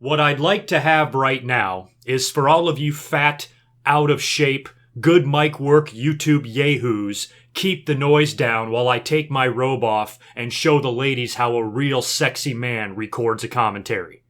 What I'd like to have right now is for all of you fat, out of shape, GoodMicWork YouTube yahoos, keep the noise down while I take my robe off and show the ladies how a real sexy man records a commentary.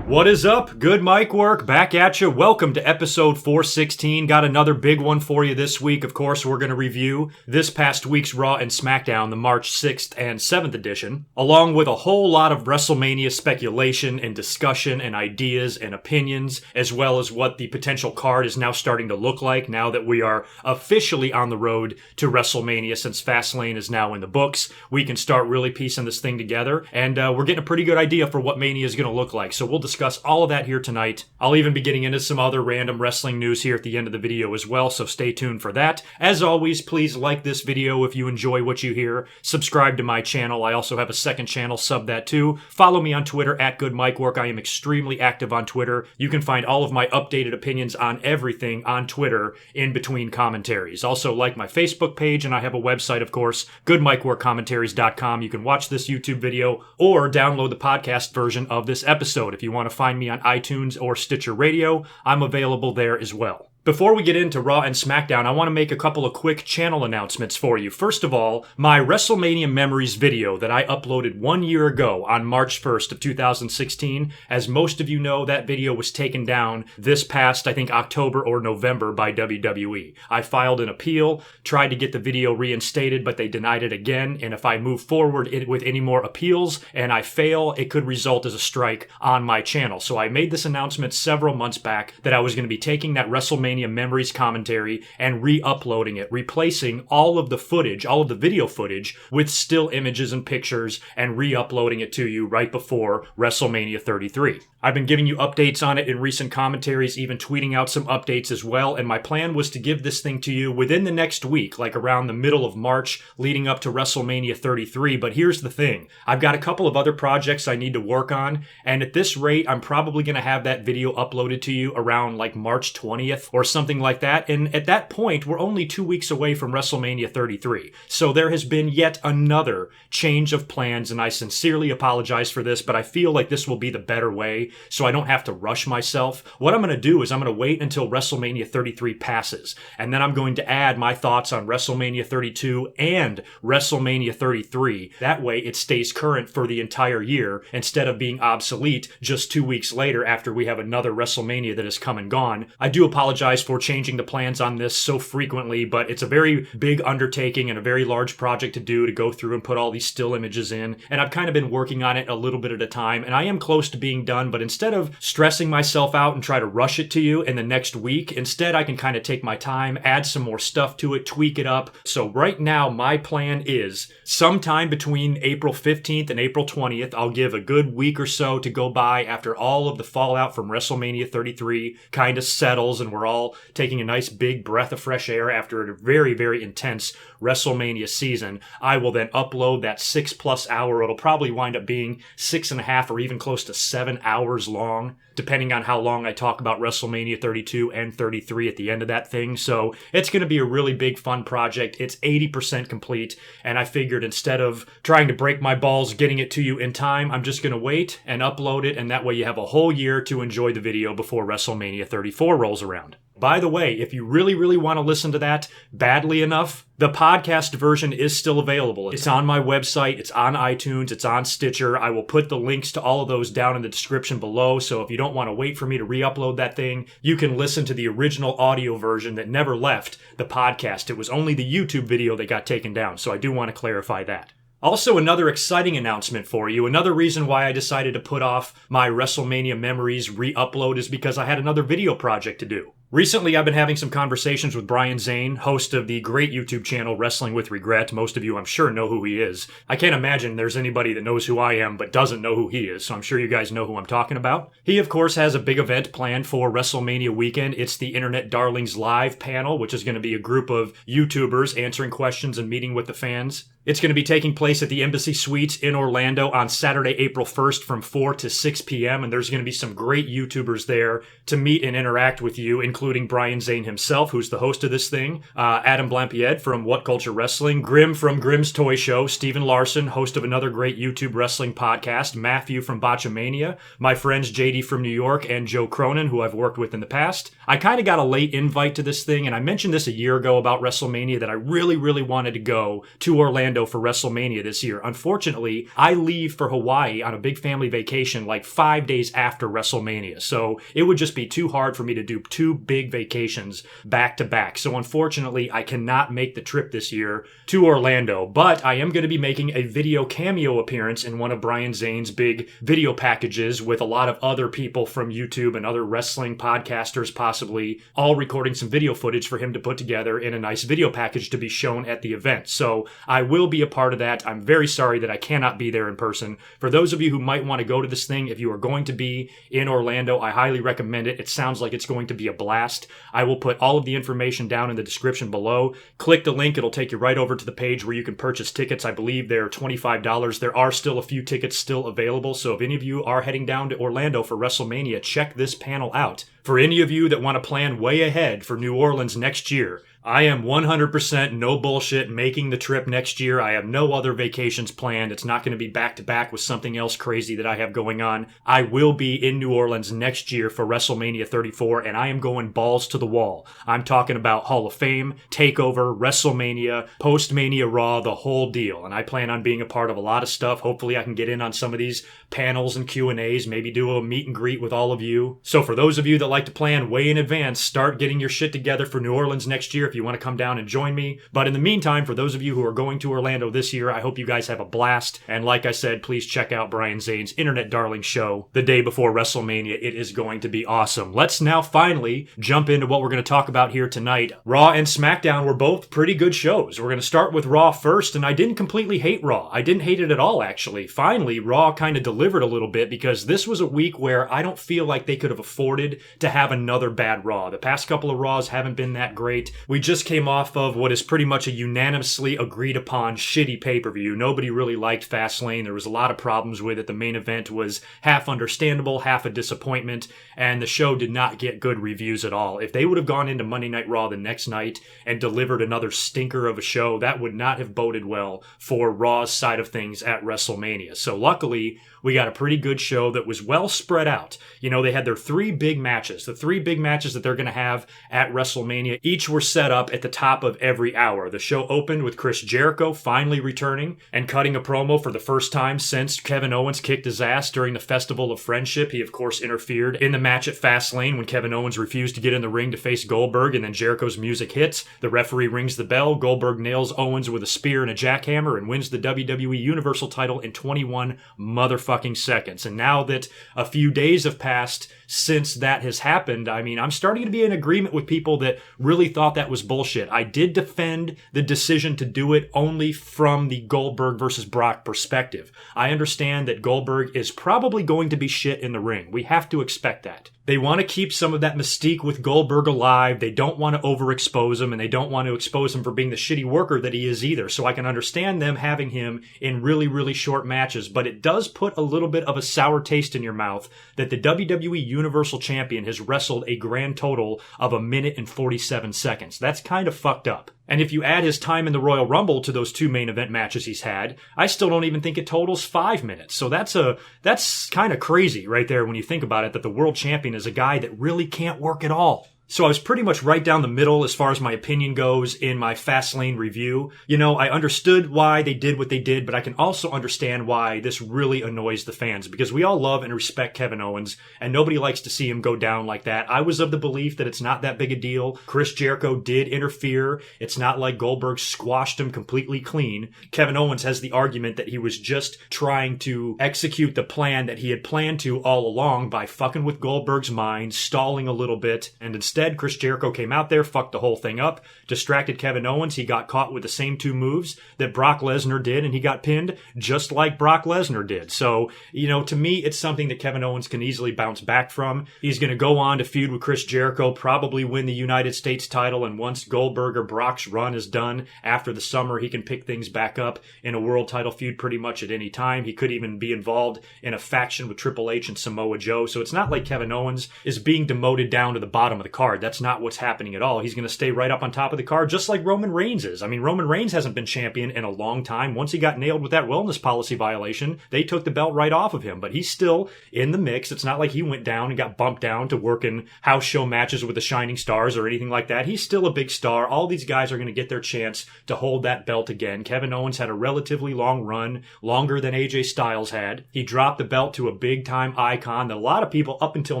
What is up? GoodMicWork back at you. Welcome to episode 416. Got another big one for you this week. Of course, we're going to review this past week's Raw and SmackDown, the March 6th and 7th edition, along with a whole lot of WrestleMania speculation and discussion and ideas and opinions, as well as what the potential card is now starting to look like now that we are officially on the road to WrestleMania. Since Fastlane is now in the books, we can start really piecing this thing together, and we're getting a pretty good idea for what Mania is going to look like. So we'll discuss all of that here tonight. I'll even be getting into some other random wrestling news here at the end of the video as well, so stay tuned for that. As always, please like this video if you enjoy what you hear. Subscribe to my channel. I also have a second channel, sub that too. Follow me on Twitter at GoodMicWork. I am extremely active on Twitter. You can find all of my updated opinions on everything on Twitter in between commentaries. Also like my Facebook page, and I have a website, of course, GoodMicWorkCommentaries.com. You can watch this YouTube video or download the podcast version of this episode. If you want to find me on iTunes or Stitcher Radio, I'm available there as well. Before we get into Raw and SmackDown, I want to make a couple of quick channel announcements for you. First of all, my WrestleMania Memories video that I uploaded 1 year ago on March 1st of 2016. As most of you know, that video was taken down this past, I think, October or November by WWE. I filed an appeal, tried to get the video reinstated, but they denied it again. And if I move forward with any more appeals and I fail, it could result as a strike on my channel. So I made this announcement several months back that I was going to be taking that WrestleMania Memories commentary and re-uploading it, replacing all of the footage, all of the video footage with still images and pictures, and re-uploading it to you right before WrestleMania 33. I've been giving you updates on it in recent commentaries, even tweeting out some updates as well, and my plan was to give this thing to you within the next week, like around the middle of March, leading up to WrestleMania 33. But here's the thing. I've got a couple of other projects I need to work on, and at this rate, I'm probably going to have that video uploaded to you around like March 20th or something like that. And at that point, we're only 2 weeks away from WrestleMania 33. So there has been yet another change of plans, and I sincerely apologize for this, but I feel like this will be the better way, so I don't have to rush myself. What I'm going to do is I'm going to wait until WrestleMania 33 passes, and then I'm going to add my thoughts on WrestleMania 32 and WrestleMania 33. That way it stays current for the entire year instead of being obsolete just 2 weeks later after we have another WrestleMania that has come and gone. I do apologize for changing the plans on this so frequently, but it's a very big undertaking and a very large project to do, to go through and put all these still images in, and I've kind of been working on it a little bit at a time, and I am close to being done, but instead of stressing myself out and try to rush it to you in the next week, instead I can kind of take my time, add some more stuff to it, tweak it up. So right now my plan is sometime between April 15th and April 20th, I'll give a good week or so to go by after all of the fallout from WrestleMania 33 kind of settles and we're all taking a nice big breath of fresh air after a very, very intense WrestleMania season. I will then upload that 6+ hour. It'll probably wind up being 6.5 or even close to 7 hours long, depending on how long I talk about WrestleMania 32 and 33 at the end of that thing. So it's going to be a really big, fun project. It's 80% complete, and I figured instead of trying to break my balls getting it to you in time, I'm just going to wait and upload it, and that way you have a whole year to enjoy the video before WrestleMania 34 rolls around. By the way, if you really, really want to listen to that badly enough, the podcast version is still available. It's on my website, it's on iTunes, it's on Stitcher. I will put the links to all of those down in the description below, so if you don't want to wait for me to re-upload that thing, you can listen to the original audio version that never left the podcast. It was only the YouTube video that got taken down, so I do want to clarify that. Also, another exciting announcement for you. Another reason why I decided to put off my WrestleMania Memories re-upload is because I had another video project to do. Recently, I've been having some conversations with Brian Zane, host of the great YouTube channel Wrestling with Regret. Most of you, I'm sure, know who he is. I can't imagine there's anybody that knows who I am but doesn't know who he is, so I'm sure you guys know who I'm talking about. He, of course, has a big event planned for WrestleMania weekend. It's the Internet Darlings Live panel, which is going to be a group of YouTubers answering questions and meeting with the fans. It's going to be taking place at the Embassy Suites in Orlando on Saturday, April 1st from 4 to 6 p.m. And there's going to be some great YouTubers there to meet and interact with you, including Brian Zane himself, who's the host of this thing, Adam Blampied from What Culture Wrestling, Grim from Grimm's Toy Show, Steven Larson, host of another great YouTube wrestling podcast, Matthew from Botchamania, my friends JD from New York, and Joe Cronin, who I've worked with in the past. I kind of got a late invite to this thing, and I mentioned this a year ago about WrestleMania that I really wanted to go to Orlando for WrestleMania this year. Unfortunately, I leave for Hawaii on a big family vacation like 5 days after WrestleMania, so it would just be too hard for me to do two big vacations back to back. So unfortunately, I cannot make the trip this year to Orlando, but I am going to be making a video cameo appearance in one of Brian Zane's big video packages with a lot of other people from YouTube and other wrestling podcasters possibly, all recording some video footage for him to put together in a nice video package to be shown at the event. So I will be a part of that. I'm very sorry that I cannot be there in person. For those of you who might want to go to this thing, if you are going to be in Orlando, I highly recommend it. It sounds like it's going to be a blast. I will put all of the information down in the description below. Click the link. It'll take you right over to the page where you can purchase tickets. I believe they're $25. There are still a few tickets still available, so if any of you are heading down to Orlando for WrestleMania, check this panel out. For any of you that want to plan way ahead for New Orleans next year, I am 100% no bullshit making the trip next year. I have no other vacations planned. It's not going to be back to back with something else crazy that I have going on. I will be in New Orleans next year for WrestleMania 34, and I am going balls to the wall. I'm talking about Hall of Fame, TakeOver, WrestleMania, Post-Mania Raw, the whole deal. And I plan on being a part of a lot of stuff. Hopefully I can get in on some of these panels and Q&As, maybe do a meet and greet with all of you. So for those of you that like to plan way in advance, start getting your shit together for New Orleans next year if you want to come down and join me. But in the meantime, for those of you who are going to Orlando this year, I hope you guys have a blast. And like I said, please check out Brian Zane's Internet Darling show the day before WrestleMania. It is going to be awesome. Let's now finally jump into what we're going to talk about here tonight. Raw and SmackDown were both pretty good shows. We're going to start with Raw first, and I didn't completely hate Raw. I didn't hate it at all, actually. Finally, Raw kind of delivered a little bit because this was a week where I don't feel like they could have afforded to have another bad Raw. The past couple of Raws haven't been that great. We just came off of what is pretty much a unanimously agreed upon shitty pay-per-view. Nobody really liked Fastlane. There was a lot of problems with it. The main event was half understandable, half a disappointment, and the show did not get good reviews at all. If they would have gone into Monday Night Raw the next night and delivered another stinker of a show, that would not have boded well for Raw's side of things at WrestleMania. So luckily, we got a pretty good show that was well spread out. You know, they had their three big matches. The three big matches that they're going to have at WrestleMania, each were set up at the top of every hour. The show opened with Chris Jericho finally returning and cutting a promo for the first time since Kevin Owens kicked his ass during the Festival of Friendship. He, of course, interfered in the match at Fastlane when Kevin Owens refused to get in the ring to face Goldberg, and then Jericho's music hits. The referee rings the bell. Goldberg nails Owens with a spear and a jackhammer and wins the WWE Universal title in 21 motherfucking seconds. And now that a few days have passed since that has happened, I mean, I'm starting to be in agreement with people that really thought that was bullshit. I did defend the decision to do it only from the Goldberg versus Brock perspective. I understand that Goldberg is probably going to be shit in the ring. We have to expect that. They want to keep some of that mystique with Goldberg alive. They don't want to overexpose him, and they don't want to expose him for being the shitty worker that he is either. So I can understand them having him in really short matches, but it does put a little bit of a sour taste in your mouth that the WWE Universal Champion has wrestled a grand total of 1 minute and 47 seconds. That's kind of fucked up. And if you add his time in the Royal Rumble to those two main event matches he's had, I still don't even think it totals 5 minutes. So that's kind of crazy right there when you think about it, that the world champion is a guy that really can't work at all. So I was pretty much right down the middle as far as my opinion goes in my Fastlane review. You know, I understood why they did what they did, but I can also understand why this really annoys the fans, because we all love and respect Kevin Owens, and nobody likes to see him go down like that. I was of the belief that it's not that big a deal. Chris Jericho did interfere. It's not like Goldberg squashed him completely clean. Kevin Owens has the argument that he was just trying to execute the plan that he had planned to all along by fucking with Goldberg's mind, stalling a little bit, and instead Instead, Chris Jericho came out there, fucked the whole thing up, distracted Kevin Owens. He got caught with the same two moves that Brock Lesnar did, and he got pinned just like Brock Lesnar did. So, to me, it's something that Kevin Owens can easily bounce back from. He's going to go on to feud with Chris Jericho, probably win the United States title, and once Goldberg or Brock's run is done after the summer, he can pick things back up in a world title feud pretty much at any time. He could even be involved in a faction with Triple H and Samoa Joe. So it's not like Kevin Owens is being demoted down to the bottom of the card. That's not what's happening at all. He's going to stay right up on top of the card, just like Roman Reigns is. I mean, Roman Reigns hasn't been champion in a long time. Once he got nailed with that wellness policy violation, they took the belt right off of him, but he's still in the mix. It's not like he went down and got bumped down to work in house show matches with the Shining Stars or anything like that. He's still a big star. All these guys are going to get their chance to hold that belt again. Kevin Owens had a relatively long run, longer than AJ Styles had. He dropped the belt to a big-time icon that a lot of people up until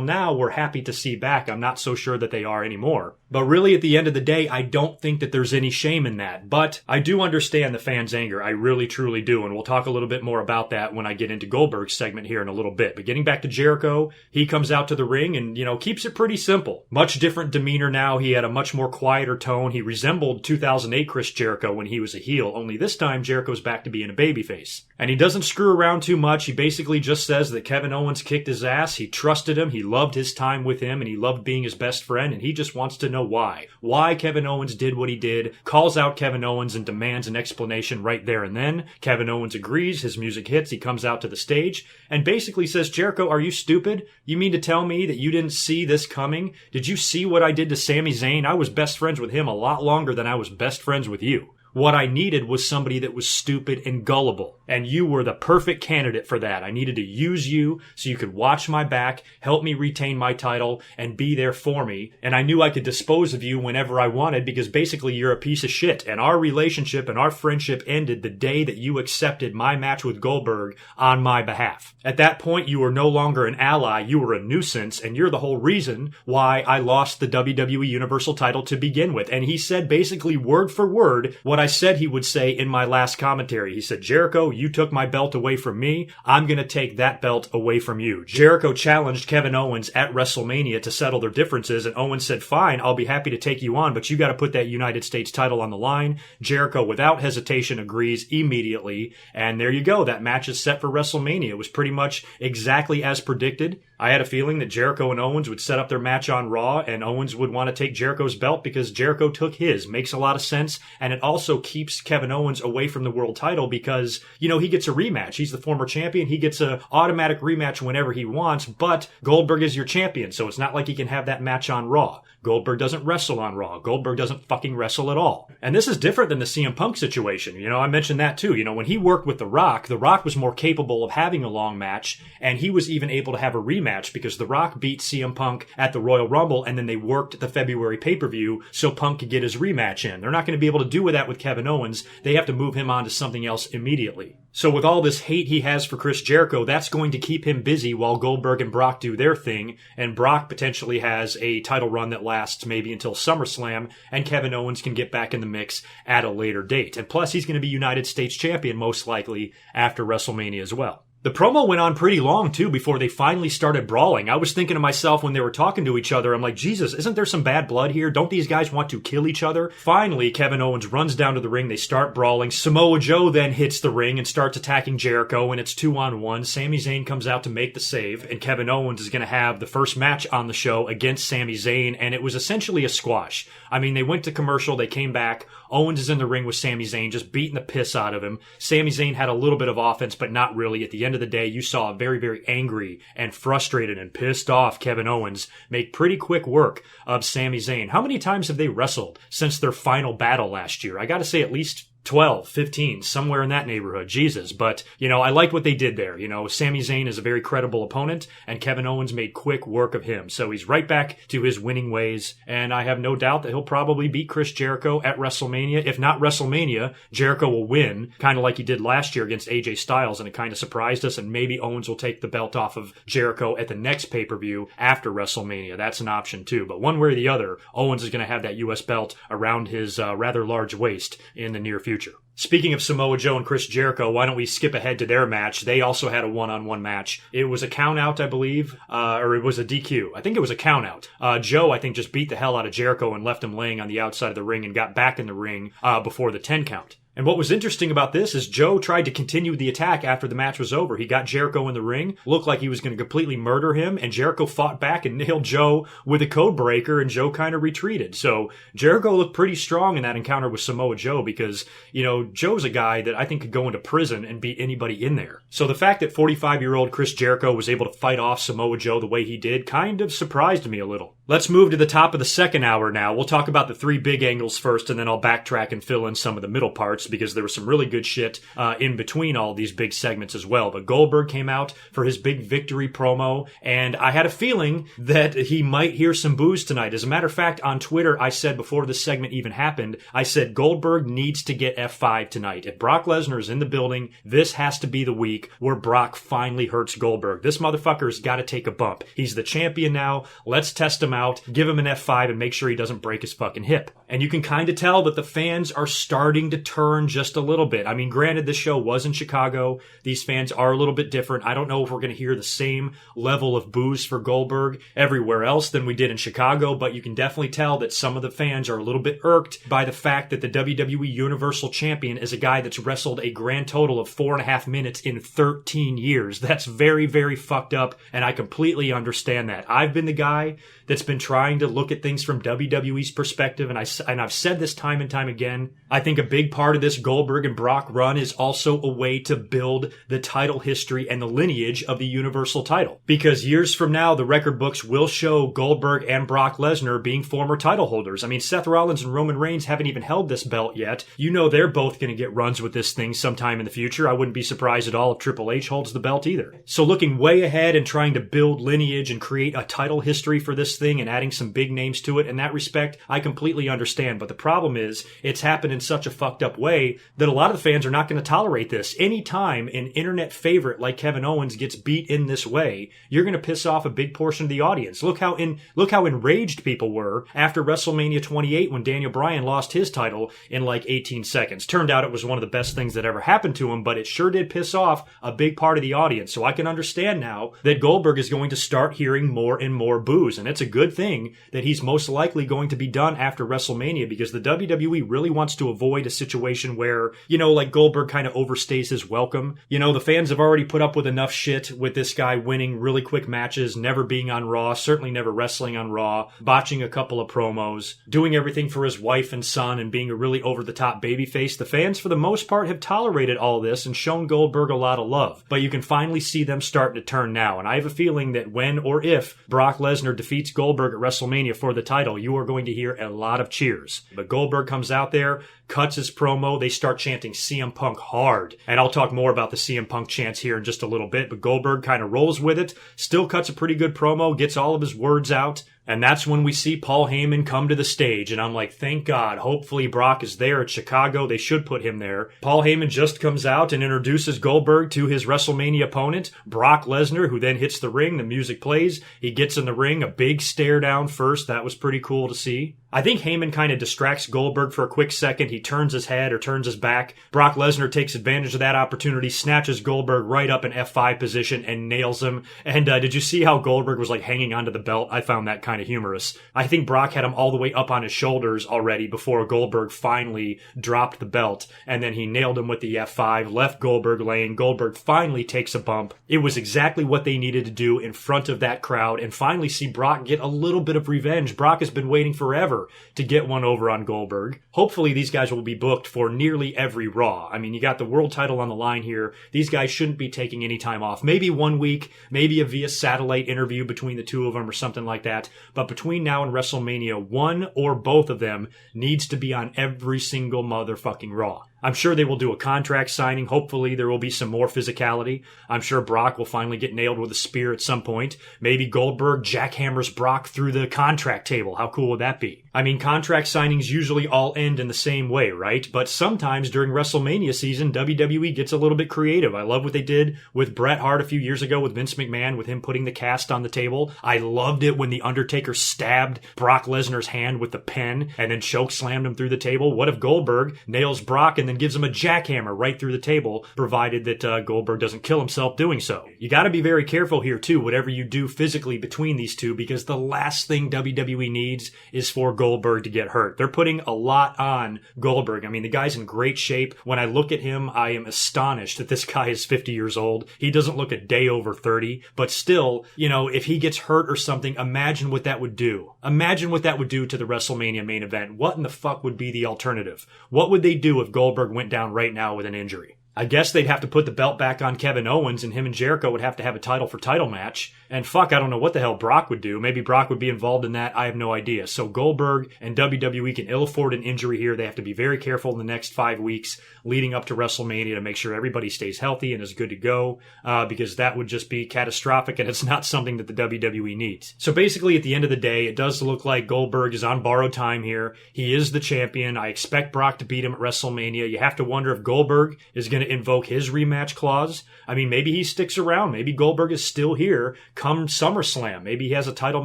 now were happy to see back. I'm not so sure that they are anymore. But really, at the end of the day, I don't think that there's any shame in that. But I do understand the fans' anger. I really, truly do. And we'll talk a little bit more about that when I get into Goldberg's segment here in a little bit. But getting back to Jericho, he comes out to the ring and, keeps it pretty simple. Much different demeanor now. He had a much more quieter tone. He resembled 2008 Chris Jericho when he was a heel. Only this time, Jericho's back to being a babyface. And he doesn't screw around too much. He basically just says that Kevin Owens kicked his ass. He trusted him. He loved his time with him. And he loved being his best friend. And he just wants to know why. Why Kevin Owens did what he did, calls out Kevin Owens and demands an explanation right there and then. Kevin Owens agrees, his music hits, he comes out to the stage, and basically says, Jericho, are you stupid? You mean to tell me that you didn't see this coming? Did you see what I did to Sami Zayn? I was best friends with him a lot longer than I was best friends with you. What I needed was somebody that was stupid and gullible. And you were the perfect candidate for that. I needed to use you so you could watch my back, help me retain my title, and be there for me. And I knew I could dispose of you whenever I wanted because basically you're a piece of shit. And our relationship and our friendship ended the day that you accepted my match with Goldberg on my behalf. At that point, you were no longer an ally. You were a nuisance. And you're the whole reason why I lost the WWE Universal title to begin with. And he said basically word for word what I said he would say in my last commentary. He said, Jericho, you took my belt away from me. I'm going to take that belt away from you. Jericho challenged Kevin Owens at WrestleMania to settle their differences, and Owens said, fine, I'll be happy to take you on, but you got to put that United States title on the line. Jericho, without hesitation, agrees immediately, and there you go. That match is set for WrestleMania. It was pretty much exactly as predicted. I had a feeling that Jericho and Owens would set up their match on Raw, and Owens would want to take Jericho's belt because Jericho took his. Makes a lot of sense, and it also keeps Kevin Owens away from the world title because, he gets a rematch. He's the former champion. He gets an automatic rematch whenever he wants, but Goldberg is your champion, so it's not like he can have that match on Raw. Goldberg doesn't wrestle on Raw. Goldberg doesn't fucking wrestle at all. And this is different than the CM Punk situation. I mentioned that too. When he worked with The Rock was more capable of having a long match, and he was even able to have a rematch because The Rock beat CM Punk at the Royal Rumble, and then they worked the February pay-per-view so Punk could get his rematch in. They're not going to be able to do that with Kevin Owens. They have to move him on to something else immediately. So with all this hate he has for Chris Jericho, that's going to keep him busy while Goldberg and Brock do their thing, and Brock potentially has a title run that lasts maybe until SummerSlam, and Kevin Owens can get back in the mix at a later date. And plus, he's going to be United States champion most likely after WrestleMania as well. The promo went on pretty long, too, before they finally started brawling. I was thinking to myself when they were talking to each other, I'm like, Jesus, isn't there some bad blood here? Don't these guys want to kill each other? Finally, Kevin Owens runs down to the ring. They start brawling. Samoa Joe then hits the ring and starts attacking Jericho, and it's 2-on-1. Sami Zayn comes out to make the save, and Kevin Owens is going to have the first match on the show against Sami Zayn, and it was essentially a squash. I mean, they went to commercial, they came back. Owens is in the ring with Sami Zayn, just beating the piss out of him. Sami Zayn had a little bit of offense, but not really. At the end of the day, you saw a very, very angry and frustrated and pissed off Kevin Owens make pretty quick work of Sami Zayn. How many times have they wrestled since their final battle last year? I gotta say at least 12, 15, somewhere in that neighborhood. Jesus. But, I like what they did there. Sami Zayn is a very credible opponent, and Kevin Owens made quick work of him. So he's right back to his winning ways, and I have no doubt that he'll probably beat Chris Jericho at WrestleMania. If not WrestleMania, Jericho will win, kind of like he did last year against AJ Styles, and it kind of surprised us, and maybe Owens will take the belt off of Jericho at the next pay-per-view after WrestleMania. That's an option too. But one way or the other, Owens is going to have that U.S. belt around his rather large waist in the near future. future. Speaking of Samoa Joe and Chris Jericho, why don't we skip ahead to their match? They also had a one-on-one match. It was a count-out, I believe, or it was a DQ. I think it was a count-out. Joe, I think, just beat the hell out of Jericho and left him laying on the outside of the ring and got back in the ring before the 10 count. And what was interesting about this is Joe tried to continue the attack after the match was over. He got Jericho in the ring, looked like he was going to completely murder him, and Jericho fought back and nailed Joe with a code breaker, and Joe kind of retreated. So Jericho looked pretty strong in that encounter with Samoa Joe because, you know, Joe's a guy that I think could go into prison and beat anybody in there. So the fact that 45-year-old Chris Jericho was able to fight off Samoa Joe the way he did kind of surprised me a little. Let's move to the top of the second hour now. We'll talk about the three big angles first, and then I'll backtrack and fill in some of the middle parts because there was some really good shit in between all these big segments as well. But Goldberg came out for his big victory promo, and I had a feeling that he might hear some boos tonight. As a matter of fact, on Twitter, I said before this segment even happened, I said Goldberg needs to get F5 tonight. If Brock Lesnar is in the building, this has to be the week where Brock finally hurts Goldberg. This motherfucker's got to take a bump. He's the champion now. Let's test him out, give him an F5, and make sure he doesn't break his fucking hip. And you can kind of tell that the fans are starting to turn just a little bit. I mean, granted, this show was in Chicago. These fans are a little bit different. I don't know if we're going to hear the same level of boos for Goldberg everywhere else than we did in Chicago, but you can definitely tell that some of the fans are a little bit irked by the fact that the WWE Universal Champion is a guy that's wrestled a grand total of 4.5 minutes in 13 years. That's very, very fucked up, and I completely understand that. I've been the guy that's been trying to look at things from WWE's perspective, and I've said this time and time again. I think a big part of this Goldberg and Brock run is also a way to build the title history and the lineage of the Universal title. Because years from now, the record books will show Goldberg and Brock Lesnar being former title holders. I mean, Seth Rollins and Roman Reigns haven't even held this belt yet. You know they're both going to get runs with this thing sometime in the future. I wouldn't be surprised at all if Triple H holds the belt either. So looking way ahead and trying to build lineage and create a title history for this thing and adding some big names to it, in that respect, I completely understand. But the problem is, it's happened in such a fucked up way that a lot of the fans are not going to tolerate this. Anytime an internet favorite like Kevin Owens gets beat in this way, you're going to piss off a big portion of the audience. Look how enraged people were after WrestleMania 28 when Daniel Bryan lost his title in like 18 seconds. Turned out it was one of the best things that ever happened to him, but it sure did piss off a big part of the audience. So I can understand now that Goldberg is going to start hearing more and more boos, and it's a good thing that he's most likely going to be done after WrestleMania, because the WWE really wants to avoid a situation where, you know, like Goldberg kind of overstays his welcome. You know, the fans have already put up with enough shit with this guy winning really quick matches, never being on Raw, certainly never wrestling on Raw, botching a couple of promos, doing everything for his wife and son, and being a really over-the-top babyface. The fans, for the most part, have tolerated all this and shown Goldberg a lot of love. But you can finally see them starting to turn now, and I have a feeling that when or if Brock Lesnar defeats Goldberg at WrestleMania for the title, you are going to hear a lot of cheers. But Goldberg comes out there, cuts his promo, they start chanting CM Punk hard. And I'll talk more about the CM Punk chants here in just a little bit, but Goldberg kind of rolls with it, still cuts a pretty good promo, gets all of his words out, and that's when we see Paul Heyman come to the stage, and I'm like, thank God, hopefully Brock is there at Chicago. They should put him there. Paul Heyman just comes out and introduces Goldberg to his WrestleMania opponent, Brock Lesnar, who then hits the ring. The music plays. He gets in the ring, a big stare down first. That was pretty cool to see. I think Heyman kind of distracts Goldberg for a quick second. He turns his head or turns his back. Brock Lesnar takes advantage of that opportunity, snatches Goldberg right up in F5 position and nails him. And did you see how Goldberg was like hanging onto the belt? I found that kind of humorous. I think Brock had him all the way up on his shoulders already before Goldberg finally dropped the belt. And then he nailed him with the F5, left Goldberg laying. Goldberg finally takes a bump. It was exactly what they needed to do in front of that crowd and finally see Brock get a little bit of revenge. Brock has been waiting forever to get one over on Goldberg. Hopefully these guys will be booked for nearly every Raw. I mean, you got the world title on the line here. These guys shouldn't be taking any time off. Maybe 1 week, maybe a via satellite interview between the two of them or something like that. But between now and WrestleMania, one or both of them needs to be on every single motherfucking Raw. I'm sure they will do a contract signing. Hopefully there will be some more physicality. I'm sure Brock will finally get nailed with a spear at some point. Maybe Goldberg jackhammers Brock through the contract table. How cool would that be? I mean, contract signings usually all end in the same way, right? But sometimes during WrestleMania season, WWE gets a little bit creative. I love what they did with Bret Hart a few years ago with Vince McMahon, with him putting the cast on the table. I loved it when The Undertaker stabbed Brock Lesnar's hand with the pen and then choke slammed him through the table. What if Goldberg nails Brock and then then gives him a jackhammer right through the table, provided that Goldberg doesn't kill himself doing so. You got to be very careful here too, whatever you do physically between these two, because the last thing WWE needs is for Goldberg to get hurt. They're putting a lot on Goldberg. I mean, the guy's in great shape. When I look at him, I am astonished that this guy is 50 years old. He doesn't look a day over 30, but still, if he gets hurt or something, imagine what that would do. Imagine what that would do to the WrestleMania main event. What in the fuck would be the alternative? What would they do if Goldberg went down right now with an injury? I guess they'd have to put the belt back on Kevin Owens, and him and Jericho would have to have a title for title match. And fuck, I don't know what the hell Brock would do. Maybe Brock would be involved in that. I have no idea. So Goldberg and WWE can ill afford an injury here. They have to be very careful in the next 5 weeks leading up to WrestleMania to make sure everybody stays healthy and is good to go, because that would just be catastrophic, and it's not something that the WWE needs. So basically, at the end of the day, it does look like Goldberg is on borrowed time here. He is the champion. I expect Brock to beat him at WrestleMania. You have to wonder if Goldberg is going to invoke his rematch clause. I mean, maybe he sticks around. Maybe Goldberg is still here come SummerSlam. Maybe he has a title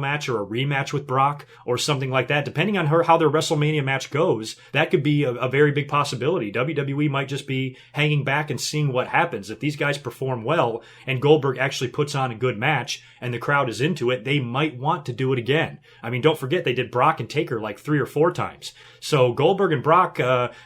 match or a rematch with Brock or something like that. Depending on how their WrestleMania match goes, that could be a very big possibility. WWE might just be hanging back and seeing what happens. If these guys perform well and Goldberg actually puts on a good match and the crowd is into it, they might want to do it again. I mean, don't forget they did Brock and Taker like 3 or 4 times. So Goldberg and Brock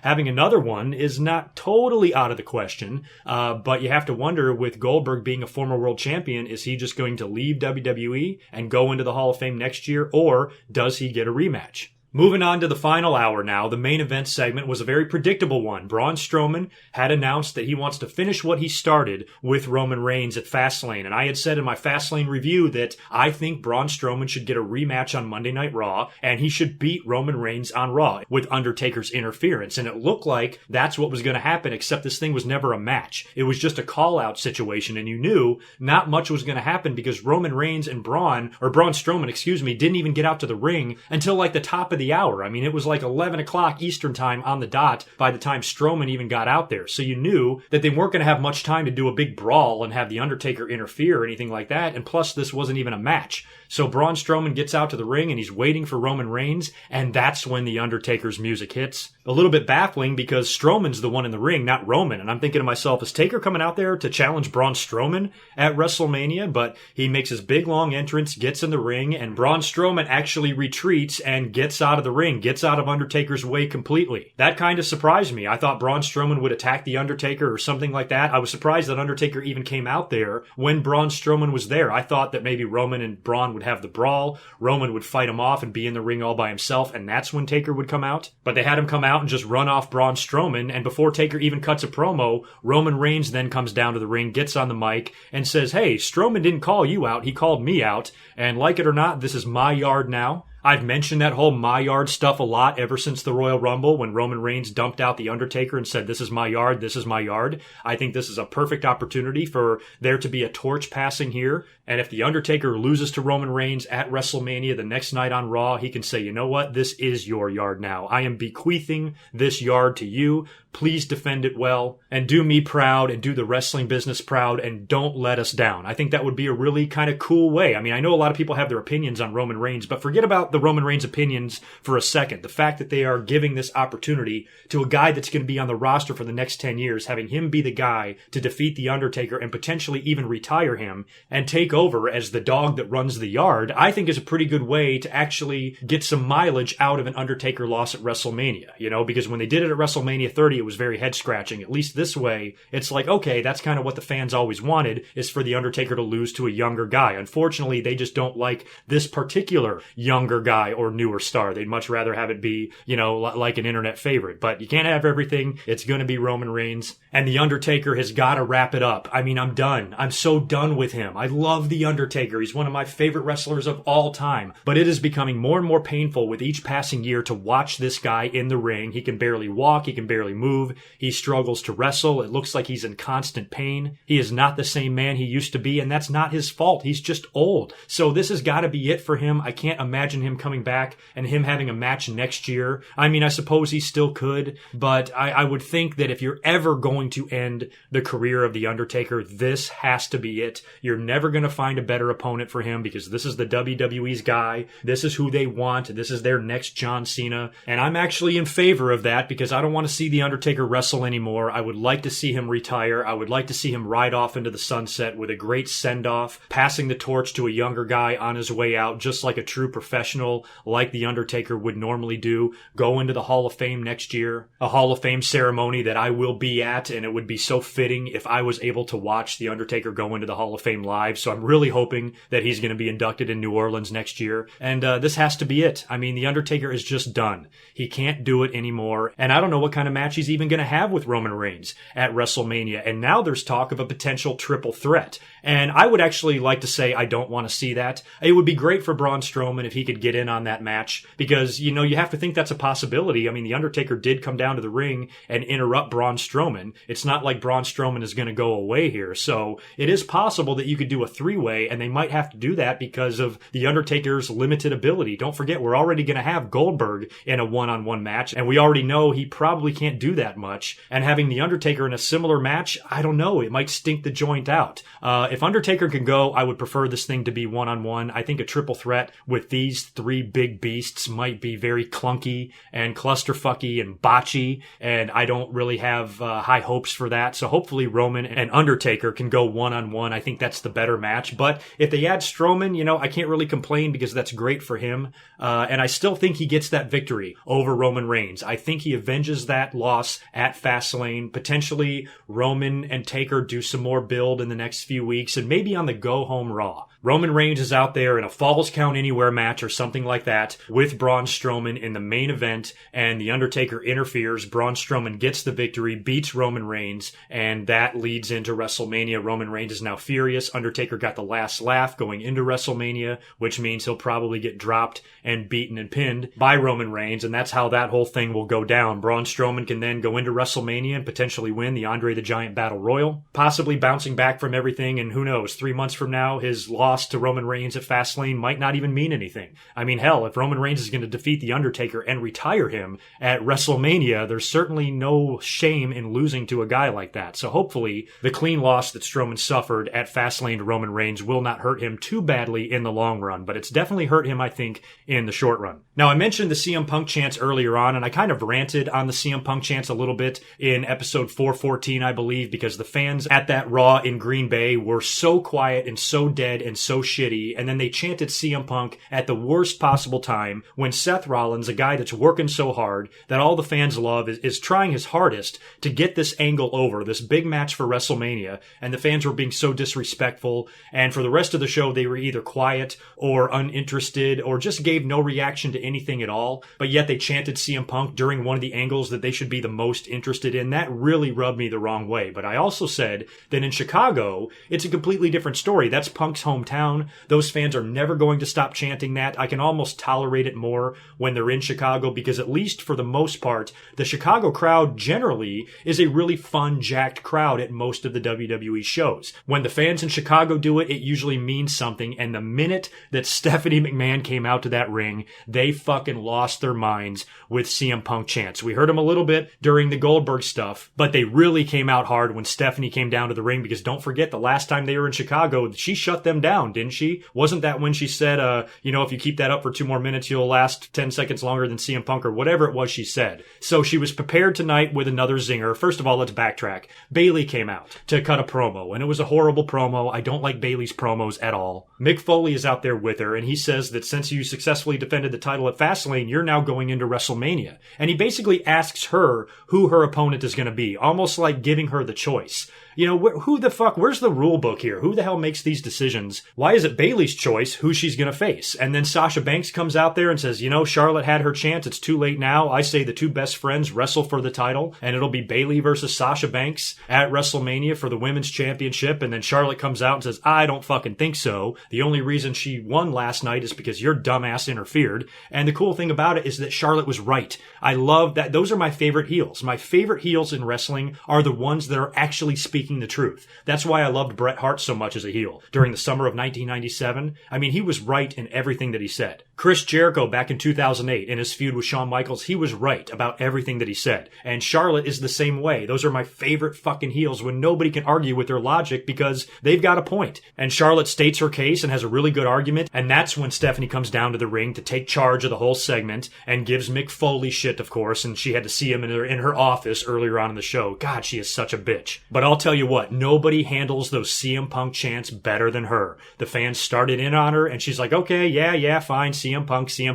having another one is not totally out of the question. But you have to wonder, with Goldberg being a former world champion, is he just going to leave WWE and go into the Hall of Fame next year, or does he get a rematch? Moving on to the final hour now, the main event segment was a very predictable one. Braun Strowman had announced that he wants to finish what he started with Roman Reigns at Fastlane. And I had said in my Fastlane review that I think Braun Strowman should get a rematch on Monday Night Raw, and he should beat Roman Reigns on Raw with Undertaker's interference. And it looked like that's what was going to happen, except this thing was never a match. It was just a call-out situation, and you knew not much was going to happen because Roman Reigns and Braun Strowman, didn't even get out to the ring until like the top of the hour. I mean, it was like 11 o'clock Eastern time on the dot by the time Strowman even got out there. So you knew that they weren't going to have much time to do a big brawl and have the Undertaker interfere or anything like that. And plus, this wasn't even a match. So Braun Strowman gets out to the ring and he's waiting for Roman Reigns, and that's when the Undertaker's music hits. A little bit baffling because Strowman's the one in the ring, not Roman. And I'm thinking to myself, is Taker coming out there to challenge Braun Strowman at WrestleMania? But he makes his big long entrance, gets in the ring, and Braun Strowman actually retreats and gets out of the ring, gets out of Undertaker's way completely. That kind of surprised me. I thought Braun Strowman would attack the Undertaker or something like that. I was surprised that Undertaker even came out there when Braun Strowman was there. I thought that maybe Roman and Braun would have the brawl, Roman would fight him off and be in the ring all by himself, and that's when Taker would come out. But they had him come out and just run off Braun Strowman, and before Taker even cuts a promo, Roman Reigns then comes down to the ring, gets on the mic, and says, "Hey, Strowman didn't call you out, he called me out, and like it or not, this is my yard now." I've mentioned that whole my yard stuff a lot ever since the Royal Rumble when Roman Reigns dumped out the Undertaker and said, "This is my yard, this is my yard." I think this is a perfect opportunity for there to be a torch passing here. And if the Undertaker loses to Roman Reigns at WrestleMania the next night on Raw, he can say, "You know what? This is your yard now. I am bequeathing this yard to you. Please defend it well and do me proud and do the wrestling business proud and don't let us down." I think that would be a really kind of cool way. I mean, I know a lot of people have their opinions on Roman Reigns, but forget about the Roman Reigns opinions for a second. The fact that they are giving this opportunity to a guy that's going to be on the roster for the next 10 years, having him be the guy to defeat the Undertaker and potentially even retire him and take over as the dog that runs the yard, I think is a pretty good way to actually get some mileage out of an Undertaker loss at WrestleMania, because when they did it at WrestleMania 30, it was very head scratching. At least this way, it's like, okay, that's kind of what the fans always wanted, is for the Undertaker to lose to a younger guy. Unfortunately, they just don't like this particular younger guy or newer star. They'd much rather have it be, like an internet favorite. But you can't have everything. It's going to be Roman Reigns. And the Undertaker has got to wrap it up. I mean, I'm done. I'm so done with him. I love the Undertaker. He's one of my favorite wrestlers of all time. But it is becoming more and more painful with each passing year to watch this guy in the ring. He can barely walk. He can barely move. He struggles to wrestle. It looks like he's in constant pain. He is not the same man he used to be, and that's not his fault. He's just old. So this has got to be it for him. I can't imagine him him coming back and him having a match next year. I mean, I suppose he still could, but I would think that if you're ever going to end the career of The Undertaker, this has to be it. You're never going to find a better opponent for him because this is the WWE's guy. This is who they want. This is their next John Cena. And I'm actually in favor of that because I don't want to see The Undertaker wrestle anymore. I would like to see him retire. I would like to see him ride off into the sunset with a great send-off, passing the torch to a younger guy on his way out, just like a true professional, like The Undertaker would normally do. Go into the Hall of Fame next year, a Hall of Fame ceremony that I will be at, and it would be so fitting if I was able to watch The Undertaker go into the Hall of Fame live. So I'm really hoping that he's going to be inducted in New Orleans next year. And this has to be it. I mean, The Undertaker is just done. He can't do it anymore. And I don't know what kind of match he's even going to have with Roman Reigns at WrestleMania. And now there's talk of a potential triple threat. And I would actually like to say I don't want to see that. It would be great for Braun Strowman if he could get in on that match because, you know, you have to think that's a possibility. I mean, The Undertaker did come down to the ring and interrupt Braun Strowman. It's not like Braun Strowman is going to go away here. So it is possible that you could do a three-way, and they might have to do that because of The Undertaker's limited ability. Don't forget, we're already going to have Goldberg in a one-on-one match, and we already know he probably can't do that much. And having The Undertaker in a similar match, I don't know. It might stink the joint out. If Undertaker can go, I would prefer this thing to be one-on-one. I think a triple threat with these three big beasts might be very clunky and clusterfucky and botchy, and I don't really have high hopes for that. So hopefully Roman and Undertaker can go one-on-one. I think that's the better match. But if they add Strowman, you know, I can't really complain because that's great for him. And I still think he gets that victory over Roman Reigns. I think he avenges that loss at Fastlane. Potentially Roman and Taker do some more build in the next few weeks, and maybe on the go-home Raw, Roman Reigns is out there in a Falls Count Anywhere match or something like that with Braun Strowman in the main event, and The Undertaker interferes. Braun Strowman gets the victory, beats Roman Reigns, and that leads into WrestleMania. Roman Reigns is now furious. Undertaker got the last laugh going into WrestleMania, which means he'll probably get dropped and beaten and pinned by Roman Reigns, and that's how that whole thing will go down. Braun Strowman can then go into WrestleMania and potentially win the Andre the Giant Battle Royal, possibly bouncing back from everything, and who knows, 3 months from now, his loss to Roman Reigns at Fastlane might not even mean anything. I mean, hell, if Roman Reigns is going to defeat The Undertaker and retire him at WrestleMania, there's certainly no shame in losing to a guy like that. So hopefully, the clean loss that Strowman suffered at Fastlane to Roman Reigns will not hurt him too badly in the long run, but it's definitely hurt him, I think, in the short run. Now, I mentioned the CM Punk chants earlier on, and I kind of ranted on the CM Punk chants a little bit in episode 414, I believe, because the fans at that Raw in Green Bay were so quiet and so dead and so shitty, and then they chanted CM Punk at the worst possible time when Seth Rollins, a guy that's working so hard, that all the fans love, is trying his hardest to get this angle over, this big match for WrestleMania, and the fans were being so disrespectful, and for the rest of the show they were either quiet or uninterested or just gave no reaction to anything at all, but yet they chanted CM Punk during one of the angles that they should be the most interested in. That really rubbed me the wrong way. But I also said that in Chicago, it's a completely different story. That's Punk's hometown. Those fans are never going to stop chanting that. I can almost tolerate it more when they're in Chicago because at least for the most part, the Chicago crowd generally is a really fun, jacked crowd at most of the WWE shows. When the fans in Chicago do it, it usually means something, and the minute that Stephanie McMahon came out to that ring, they fucking lost their minds with CM Punk chants. We heard them a little bit during the Goldberg stuff, but they really came out hard when Stephanie came down to the ring because don't forget, the last time they were in Chicago, she shut them down, didn't she? Wasn't that when she said, if you keep that up for 2 more minutes, you'll last 10 seconds longer than CM Punk, or whatever it was she said. So she was prepared tonight with another zinger. First of all, let's backtrack. Bayley came out to cut a promo, and it was a horrible promo. I don't like Bayley's promos at all. Mick Foley is out there with her, and he says that since you successfully defended the title at Fastlane, you're now going into WrestleMania. And he basically asks her who her opponent is going to be, almost like giving her the choice. You know, who the fuck, where's the rule book here? Who the hell makes these decisions? Why is it Bayley's choice who she's going to face? And then Sasha Banks comes out there and says, Charlotte had her chance. It's too late now. I say the two best friends wrestle for the title, and it'll be Bayley versus Sasha Banks at WrestleMania for the women's championship. And then Charlotte comes out and says, I don't fucking think so. The only reason she won last night is because your dumbass interfered. And the cool thing about it is that Charlotte was right. I love that. Those are my favorite heels. My favorite heels in wrestling are the ones that are actually speaking the truth. That's why I loved Bret Hart so much as a heel during the summer of 1997. I mean, he was right in everything that he said. Chris Jericho back in 2008 in his feud with Shawn Michaels, he was right about everything that he said. And Charlotte is the same way. Those are my favorite fucking heels when nobody can argue with their logic because they've got a point. And Charlotte states her case and has a really good argument. And that's when Stephanie comes down to the ring to take charge of the whole segment and gives Mick Foley shit, of course. And she had to see him in her office earlier on in the show. God, she is such a bitch. But I'll tell you what, nobody handles those CM Punk chants better than her. The fans started in on her and she's like, okay, yeah, fine. CM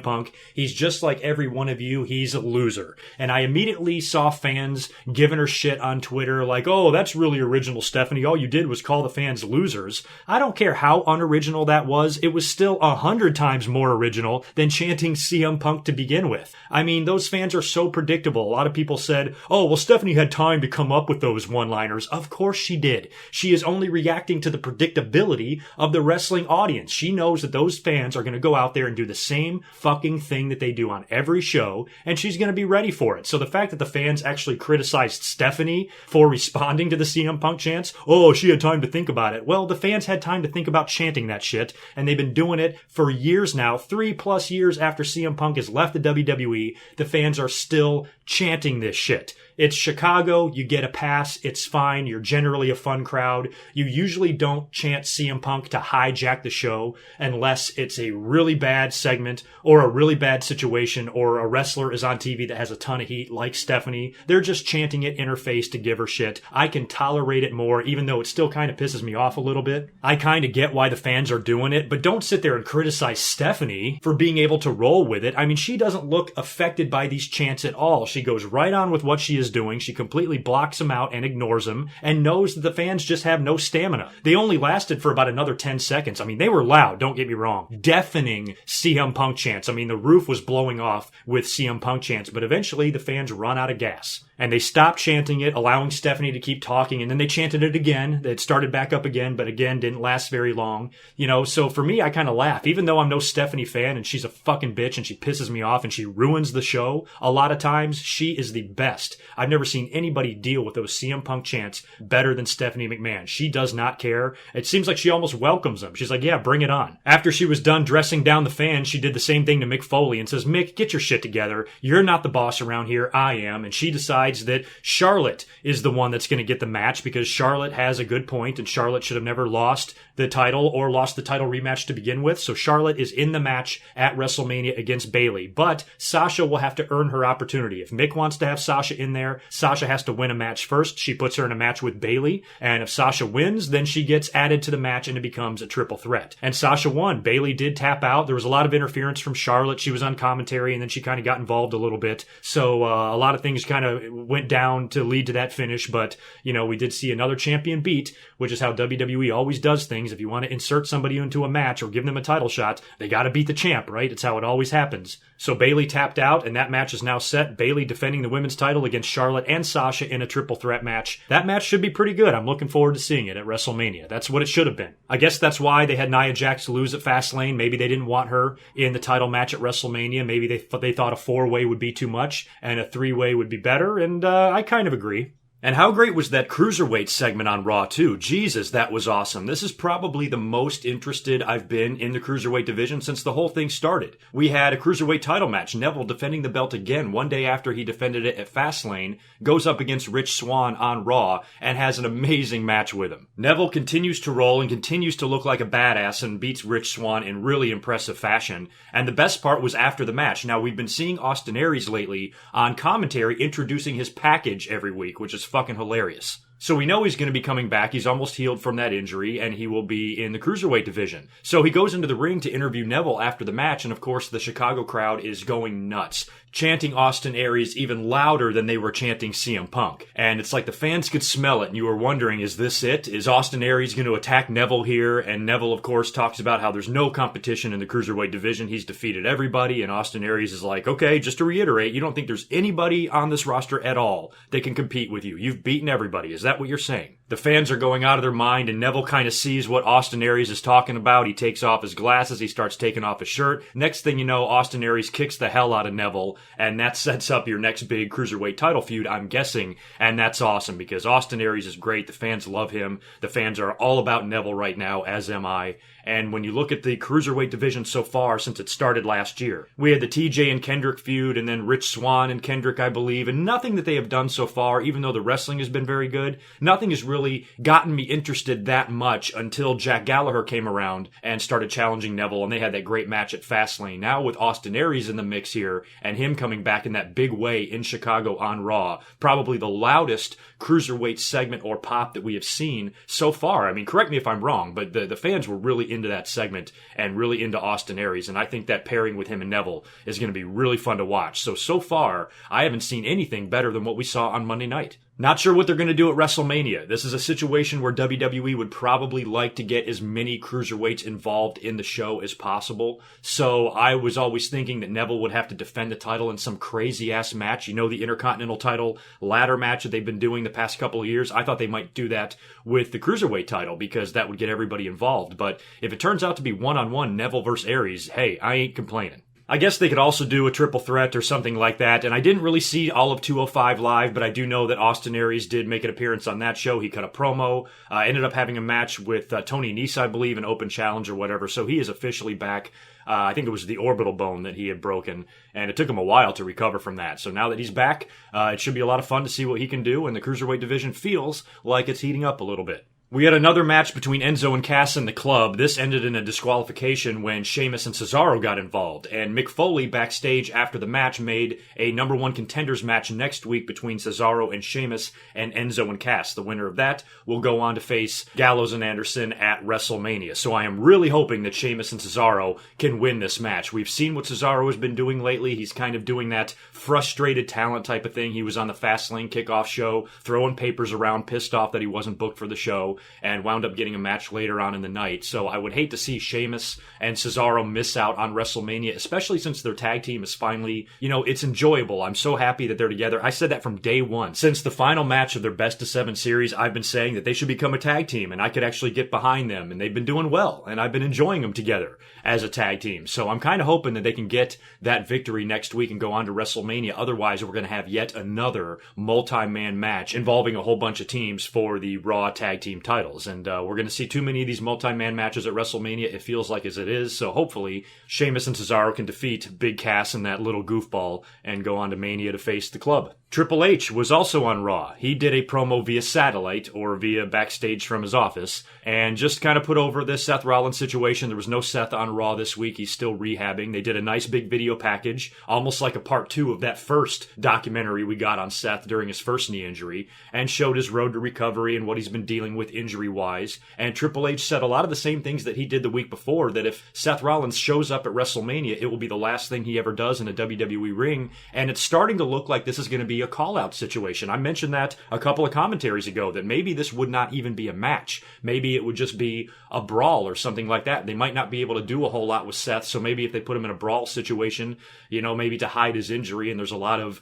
Punk. He's just like every one of you. He's a loser. And I immediately saw fans giving her shit on Twitter like, oh, that's really original, Stephanie. All you did was call the fans losers. I don't care how unoriginal that was. It was still 100 times more original than chanting CM Punk to begin with. I mean, those fans are so predictable. A lot of people said, oh, well, Stephanie had time to come up with those one-liners. Of course she did. She is only reacting to the predictability of the wrestling audience. She knows that those fans are going to go out there and do the same fucking thing that they do on every show, and she's going to be ready for it. So the fact that the fans actually criticized Stephanie for responding to the CM Punk chants, oh, she had time to think about it. Well, the fans had time to think about chanting that shit, and they've been doing it for years now. 3+ years after CM Punk has left the WWE, the fans are still chanting this shit. It's Chicago, you get a pass, it's fine, you're generally a fun crowd. You usually don't chant CM Punk to hijack the show unless it's a really bad segment or a really bad situation or a wrestler is on TV that has a ton of heat like Stephanie. They're just chanting it in her face to give her shit. I can tolerate it more even though it still kind of pisses me off a little bit. I kind of get why the fans are doing it, but don't sit there and criticize Stephanie for being able to roll with it. I mean, she doesn't look affected by these chants at all. She goes right on with what she is doing. She completely blocks them out and ignores them and knows that the fans just have no stamina. They only lasted for about another 10 seconds. I mean, they were loud, don't get me wrong. Deafening CM Punk chants. I mean, the roof was blowing off with CM Punk chants, but eventually the fans run out of gas. And they stopped chanting it, allowing Stephanie to keep talking, and then they chanted it again. It started back up again, but again, didn't last very long. You know, so for me, I kind of laugh. Even though I'm no Stephanie fan, and she's a fucking bitch, and she pisses me off, and she ruins the show, a lot of times, she is the best. I've never seen anybody deal with those CM Punk chants better than Stephanie McMahon. She does not care. It seems like she almost welcomes them. She's like, yeah, bring it on. After she was done dressing down the fans, she did the same thing to Mick Foley and says, Mick, get your shit together. You're not the boss around here. I am. And she decides that Charlotte is the one that's going to get the match because Charlotte has a good point and Charlotte should have never lost the title or lost the title rematch to begin with. So Charlotte is in the match at WrestleMania against Bayley. But Sasha will have to earn her opportunity. If Mick wants to have Sasha in there, Sasha has to win a match first. She puts her in a match with Bayley. And if Sasha wins, then she gets added to the match and it becomes a triple threat. And Sasha won. Bayley did tap out. There was a lot of interference from Charlotte. She was on commentary and then she kind of got involved a little bit. So a lot of things kind of went down to lead to that finish. But, you know, we did see another champion beat, which is how WWE always does things. If you want to insert somebody into a match or give them a title shot, they got to beat the champ, right? It's how it always happens. So Bayley tapped out and that match is now set. Bayley defending the women's title against Charlotte and Sasha in a triple threat match. That match should be pretty good. I'm looking forward to seeing it at WrestleMania. That's what it should have been. I guess that's why they had Nia Jax lose at Fastlane. Maybe they didn't want her in the title match at WrestleMania. Maybe they thought a 4-way would be too much and a 3-way would be better. And I kind of agree. And how great was that Cruiserweight segment on Raw, too? Jesus, that was awesome. This is probably the most interested I've been in the Cruiserweight division since the whole thing started. We had a Cruiserweight title match. Neville defending the belt again one day after he defended it at Fastlane, goes up against Rich Swann on Raw, and has an amazing match with him. Neville continues to roll and continues to look like a badass and beats Rich Swann in really impressive fashion. And the best part was after the match. Now, we've been seeing Austin Aries lately on commentary introducing his package every week, which is fucking hilarious. So we know he's going to be coming back. He's almost healed from that injury, and he will be in the Cruiserweight division. So he goes into the ring to interview Neville after the match, and of course the Chicago crowd is going nuts, chanting Austin Aries even louder than they were chanting CM Punk. And it's like the fans could smell it, and you were wondering, is this it? Is Austin Aries going to attack Neville here? And Neville, of course, talks about how there's no competition in the Cruiserweight division. He's defeated everybody, and Austin Aries is like, okay, just to reiterate, you don't think there's anybody on this roster at all that can compete with you. You've beaten everybody. Is that what you're saying? The fans are going out of their mind, and Neville kind of sees what Austin Aries is talking about. He takes off his glasses. He starts taking off his shirt. Next thing you know, Austin Aries kicks the hell out of Neville, and that sets up your next big cruiserweight title feud, I'm guessing. And that's awesome because Austin Aries is great. The fans love him. The fans are all about Neville right now, as am I. And when you look at the cruiserweight division so far since it started last year, we had the TJ and Kendrick feud, and then Rich Swann and Kendrick, I believe, and nothing that they have done so far, even though the wrestling has been very good, nothing has really gotten me interested that much until Jack Gallagher came around and started challenging Neville, and they had that great match at Fastlane. Now with Austin Aries in the mix here, and him coming back in that big way in Chicago on Raw, probably the loudest cruiserweight segment or pop that we have seen so far. I mean, correct me if I'm wrong, but the fans were really into that segment and really into Austin Aries, and I think that pairing with him and Neville is going to be really fun to watch. So far, I haven't seen anything better than what we saw on Monday night. Not sure what they're going to do at WrestleMania. This is a situation where WWE would probably like to get as many cruiserweights involved in the show as possible. So I was always thinking that Neville would have to defend the title in some crazy-ass match. You know, the Intercontinental title ladder match that they've been doing the past couple of years. I thought they might do that with the cruiserweight title because that would get everybody involved. But if it turns out to be one-on-one Neville versus Aries, hey, I ain't complaining. I guess they could also do a triple threat or something like that, and I didn't really see all of 205 live, but I do know that Austin Aries did make an appearance on that show. He cut a promo, ended up having a match with Tony Nese, I believe, an open challenge or whatever, so he is officially back. I think it was the orbital bone that he had broken, and it took him a while to recover from that. So now that he's back, it should be a lot of fun to see what he can do, and the Cruiserweight division feels like it's heating up a little bit. We had another match between Enzo and Cass and the Club. This ended in a disqualification when Sheamus and Cesaro got involved, and Mick Foley backstage after the match made a number one contenders match next week between Cesaro and Sheamus and Enzo and Cass. The winner of that will go on to face Gallows and Anderson at WrestleMania. So I am really hoping that Sheamus and Cesaro can win this match. We've seen what Cesaro has been doing lately. He's kind of doing that frustrated talent type of thing. He was on the Fastlane kickoff show, throwing papers around, pissed off that he wasn't booked for the show, and wound up getting a match later on in the night. So I would hate to see Sheamus and Cesaro miss out on WrestleMania, especially since their tag team is finally, it's enjoyable. I'm so happy that they're together. I said that from day one. Since the final match of their Best of 7 series, I've been saying that they should become a tag team, and I could actually get behind them, and they've been doing well, and I've been enjoying them together as a tag team. So I'm kind of hoping that they can get that victory next week and go on to WrestleMania. Otherwise, we're going to have yet another multi-man match involving a whole bunch of teams for the Raw tag team titles. And we're going to see too many of these multi-man matches at WrestleMania, it feels like as it is. So hopefully, Sheamus and Cesaro can defeat Big Cass and that little goofball and go on to Mania to face the Club. Triple H was also on Raw. He did a promo via satellite or via backstage from his office and just kind of put over this Seth Rollins situation. There was no Seth on Raw this week. He's still rehabbing. They did a nice big video package, almost like a part 2 of that first documentary we got on Seth during his first knee injury, and showed his road to recovery and what he's been dealing with injury-wise. And Triple H said a lot of the same things that he did the week before, that if Seth Rollins shows up at WrestleMania, it will be the last thing he ever does in a WWE ring. And it's starting to look like this is going to be a call-out situation. I mentioned that a couple of commentaries ago, that maybe this would not even be a match. Maybe it would just be a brawl or something like that. They might not be able to do a whole lot with Seth, so maybe if they put him in a brawl situation, maybe to hide his injury, and there's a lot of,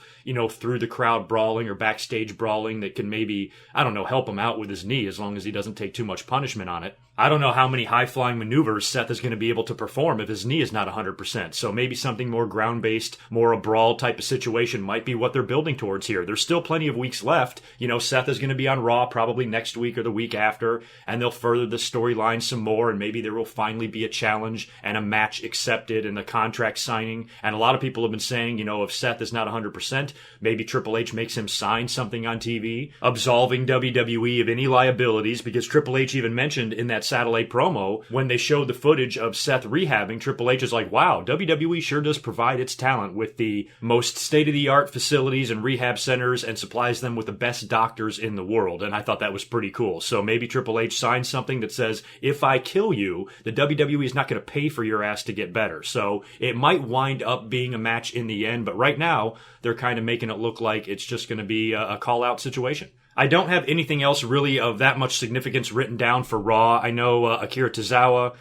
through the crowd brawling or backstage brawling that can maybe, help him out with his knee as long as he doesn't take too much punishment on it. I don't know how many high-flying maneuvers Seth is going to be able to perform if his knee is not 100%. So maybe something more ground-based, more a brawl type of situation might be what they're building towards here. There's still plenty of weeks left. Seth is going to be on Raw probably next week or the week after, and they'll further the storyline some more, and maybe there will finally be a challenge and a match accepted and the contract signing. And a lot of people have been saying, if Seth is not 100%, maybe Triple H makes him sign something on TV, absolving WWE of any liabilities, because Triple H even mentioned in that satellite promo, when they showed the footage of Seth rehabbing, Triple H is like, wow, WWE sure does provide its talent with the most state-of-the-art facilities and rehab centers and supplies them with the best doctors in the world. And I thought that was pretty cool. So maybe Triple H signs something that says, if I kill you, the WWE is not going to pay for your ass to get better. So it might wind up being a match in the end, but right now, they're kind of making it look like it's just going to be a call-out situation. I don't have anything else really of that much significance written down for Raw. I know Akira Tozawa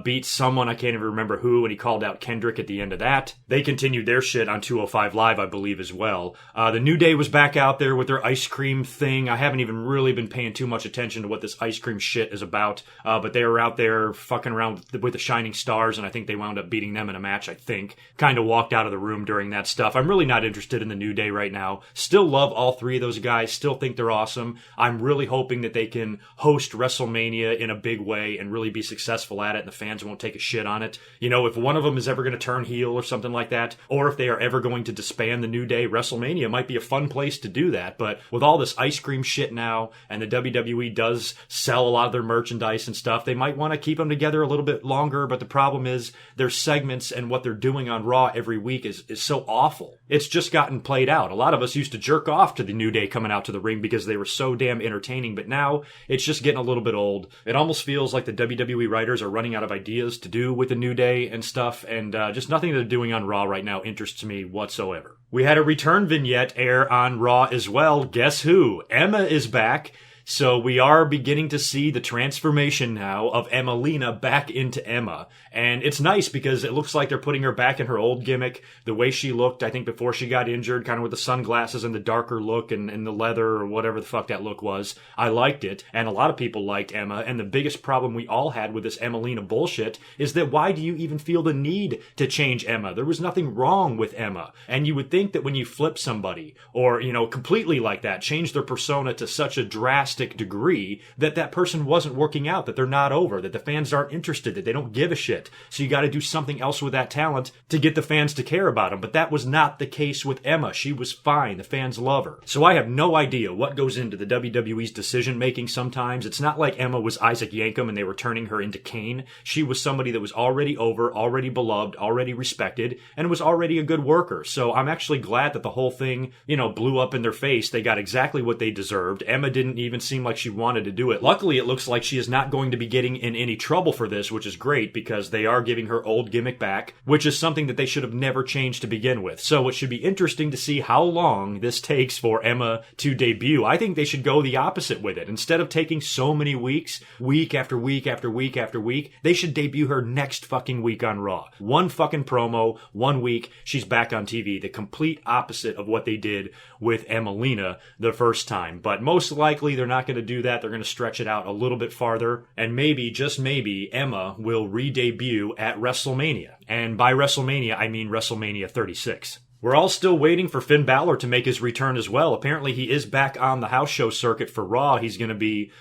beat someone, I can't even remember who, and he called out Kendrick at the end of that. They continued their shit on 205 Live, I believe, as well. The New Day was back out there with their ice cream thing. I haven't even really been paying too much attention to what this ice cream shit is about, but they were out there fucking around with the Shining Stars, and I think they wound up beating them in a match, I think. Kind of walked out of the room during that stuff. I'm really not interested in the New Day right now. Still love all three of those guys. Still think they're awesome. I'm really hoping that they can host WrestleMania in a big way and really be successful at it, and the fans won't take a shit on it. You know, if one of them is ever going to turn heel or something like that, or if they are ever going to disband the New Day, WrestleMania might be a fun place to do that. But with all this ice cream shit now, and the WWE does sell a lot of their merchandise and stuff, they might want to keep them together a little bit longer. But the problem is their segments and what they're doing on Raw every week is so awful. It's just gotten played out. A lot of us used to jerk off to the New Day coming out to the ring because they were so damn entertaining, but now it's just getting a little bit old. It almost feels like the WWE writers are running out of ideas to do with the New Day and stuff, and just nothing they're doing on Raw right now interests me whatsoever. We had a return vignette air on Raw as well. Guess who? Emma is back. So we are beginning to see the transformation now of Emmalina back into Emma. And it's nice because it looks like they're putting her back in her old gimmick, the way she looked, I think, before she got injured, kind of with the sunglasses and the darker look and the leather or whatever the fuck that look was. I liked it, and a lot of people liked Emma. And the biggest problem we all had with this Emmalina bullshit is that why do you even feel the need to change Emma? There was nothing wrong with Emma. And you would think that when you flip somebody, or, you know, completely like that, change their persona to such a drastic degree that that person wasn't working out, that they're not over, that the fans aren't interested, that they don't give a shit. So you got to do something else with that talent to get the fans to care about them. But that was not the case with Emma. She was fine. The fans love her. So I have no idea what goes into the WWE's decision making sometimes. It's not like Emma was Isaac Yankem and they were turning her into Kane. She was somebody that was already over, already beloved, already respected, and was already a good worker. So I'm actually glad that the whole thing, you know, blew up in their face. They got exactly what they deserved. Emma didn't even seem like she wanted to do it. Luckily, it looks like she is not going to be getting in any trouble for this, which is great because they are giving her old gimmick back, which is something that they should have never changed to begin with. So it should be interesting to see how long this takes for Emma to debut. I think they should go the opposite with it. Instead of taking so many weeks, week after week after week after week, they should debut her next fucking week on Raw. One fucking promo, 1 week, she's back on TV. The complete opposite of what they did with Emmalina the first time. But most likely, they're not going to do that. They're going to stretch it out a little bit farther. And maybe, just maybe, Emma will re-debut at WrestleMania. And by WrestleMania, I mean WrestleMania 36. We're all still waiting for Finn Balor to make his return as well. Apparently, he is back on the house show circuit for Raw. He's going to be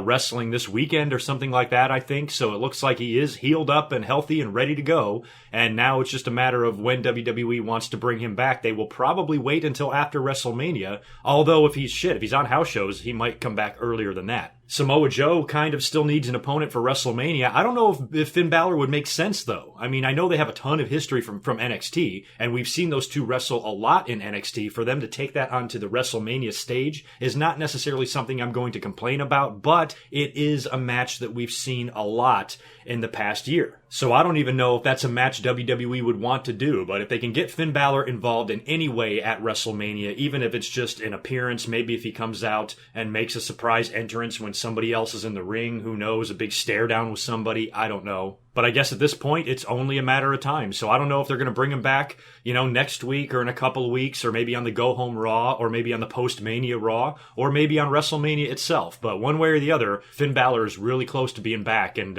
wrestling this weekend or something like that, I think. So it looks like he is healed up and healthy and ready to go. And now it's just a matter of when WWE wants to bring him back. They will probably wait until after WrestleMania. Although if he's on house shows, he might come back earlier than that. Samoa Joe kind of still needs an opponent for WrestleMania. I don't know if Finn Balor would make sense, though. I mean, I know they have a ton of history from NXT, and we've seen those two wrestle a lot in NXT. For them to take that onto the WrestleMania stage is not necessarily something I'm going to complain about, but it is a match that we've seen a lot in the past year. So I don't even know if that's a match WWE would want to do, but if they can get Finn Balor involved in any way at WrestleMania, even if it's just an appearance, maybe if he comes out and makes a surprise entrance when somebody else is in the ring, who knows, a big stare down with somebody, I don't know. But I guess at this point, it's only a matter of time. So I don't know if they're going to bring him back, you know, next week or in a couple of weeks, or maybe on the Go Home Raw, or maybe on the Post-Mania Raw, or maybe on WrestleMania itself. But one way or the other, Finn Balor is really close to being back. And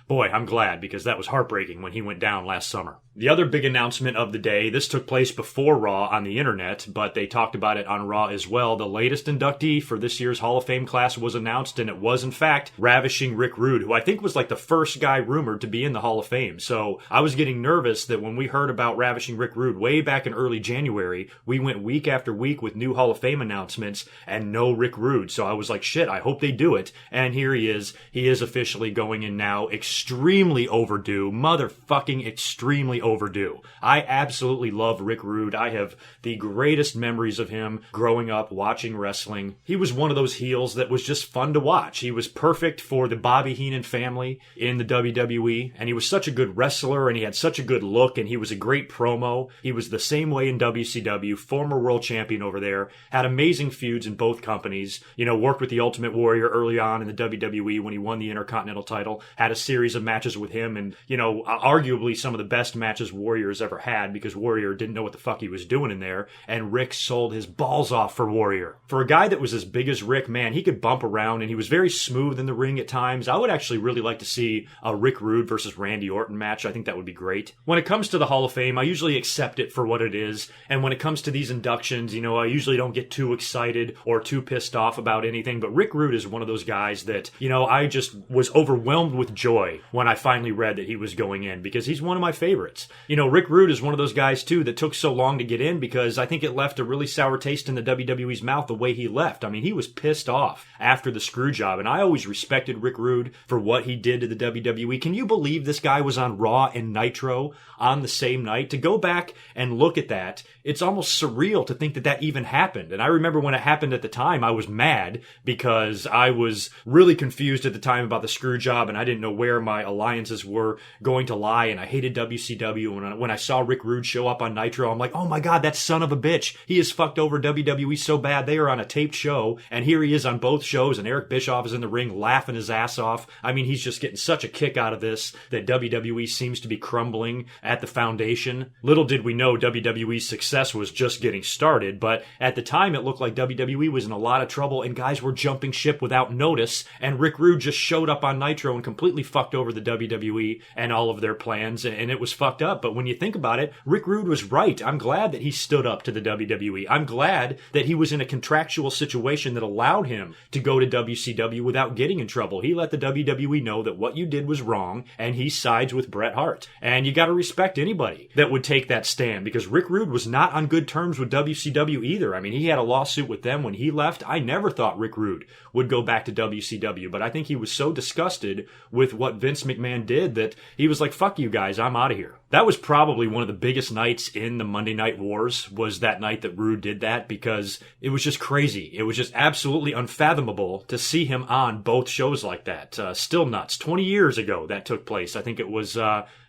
boy, I'm glad, because that was heartbreaking when he went down last summer. The other big announcement of the day, this took place before Raw on the internet, but they talked about it on Raw as well. The latest inductee for this year's Hall of Fame class was announced, and it was, in fact, Ravishing Rick Rude, who I think was like the first guy rumored to be in the Hall of Fame. So I was getting nervous that when we heard about Ravishing Rick Rude way back in early January, we went week after week with new Hall of Fame announcements and no Rick Rude. So I was like, shit, I hope they do it. And here he is. He is officially going in now. Extremely overdue. Motherfucking extremely overdue. I absolutely love Rick Rude. I have the greatest memories of him growing up watching wrestling. He was one of those heels that was just fun to watch. He was perfect for the Bobby Heenan family in the WWE, and he was such a good wrestler, and he had such a good look, and he was a great promo. He was the same way in WCW, former world champion over there, had amazing feuds in both companies, worked with the Ultimate Warrior early on in the WWE when he won the Intercontinental title, had a series of matches with him, and, arguably some of the best matches Warrior's ever had, because Warrior didn't know what the fuck he was doing in there, and Rick sold his balls off for Warrior. For a guy that was as big as Rick, man, he could bump around, and he was very smooth in the ring at times. I would actually really like to see a Rick Rude versus Randy Orton match. I think that would be great. When it comes to the Hall of Fame, I usually accept it for what it is, and when it comes to these inductions, I usually don't get too excited or too pissed off about anything, but Rick Rude is one of those guys that, I just was overwhelmed with joy when I finally read that he was going in, because he's one of my favorites. Rick Rude is one of those guys, too, that took so long to get in, because I think it left a really sour taste in the WWE's mouth the way he left. I mean, he was pissed off after the screw job, and I always respected Rick Rude for what he did to the WWE. Can you believe this guy was on Raw and Nitro on the same night? To go back and look at that, it's almost surreal to think that that even happened. And I remember when it happened at the time, I was mad because I was really confused at the time about the screw job, and I didn't know where my alliances were going to lie, and I hated WCW. And when I saw Rick Rude show up on Nitro, I'm like, oh my God, that son of a bitch. He has fucked over WWE so bad. They are on a taped show, and here he is on both shows, and Eric Bischoff is in the ring laughing his ass off. I mean, he's just getting such a kick out of this that WWE seems to be crumbling at the foundation. Little did we know WWE's success was just getting started, but at the time it looked like WWE was in a lot of trouble, and guys were jumping ship without notice, and Rick Rude just showed up on Nitro and completely fucked over the WWE and all of their plans, and it was fucked up. But when you think about it, Rick Rude was right. I'm glad that he stood up to the WWE. I'm glad that he was in a contractual situation that allowed him to go to WCW without getting in trouble. He let the WWE know that what you did was wrong, and he sides with Bret Hart. And you gotta respect anybody that would take that stand, because Rick Rude was not on good terms with WCW either. I mean, he had a lawsuit with them when he left. I never thought Rick Rude would go back to WCW, but I think he was so disgusted with what Vince McMahon did that he was like, fuck you guys, I'm out of here. That was probably one of the biggest nights in the Monday Night Wars, was that night that Rude did that, because it was just crazy. It was just absolutely unfathomable to see him on both shows like that. Still nuts. 20 years ago that took place. I think it was,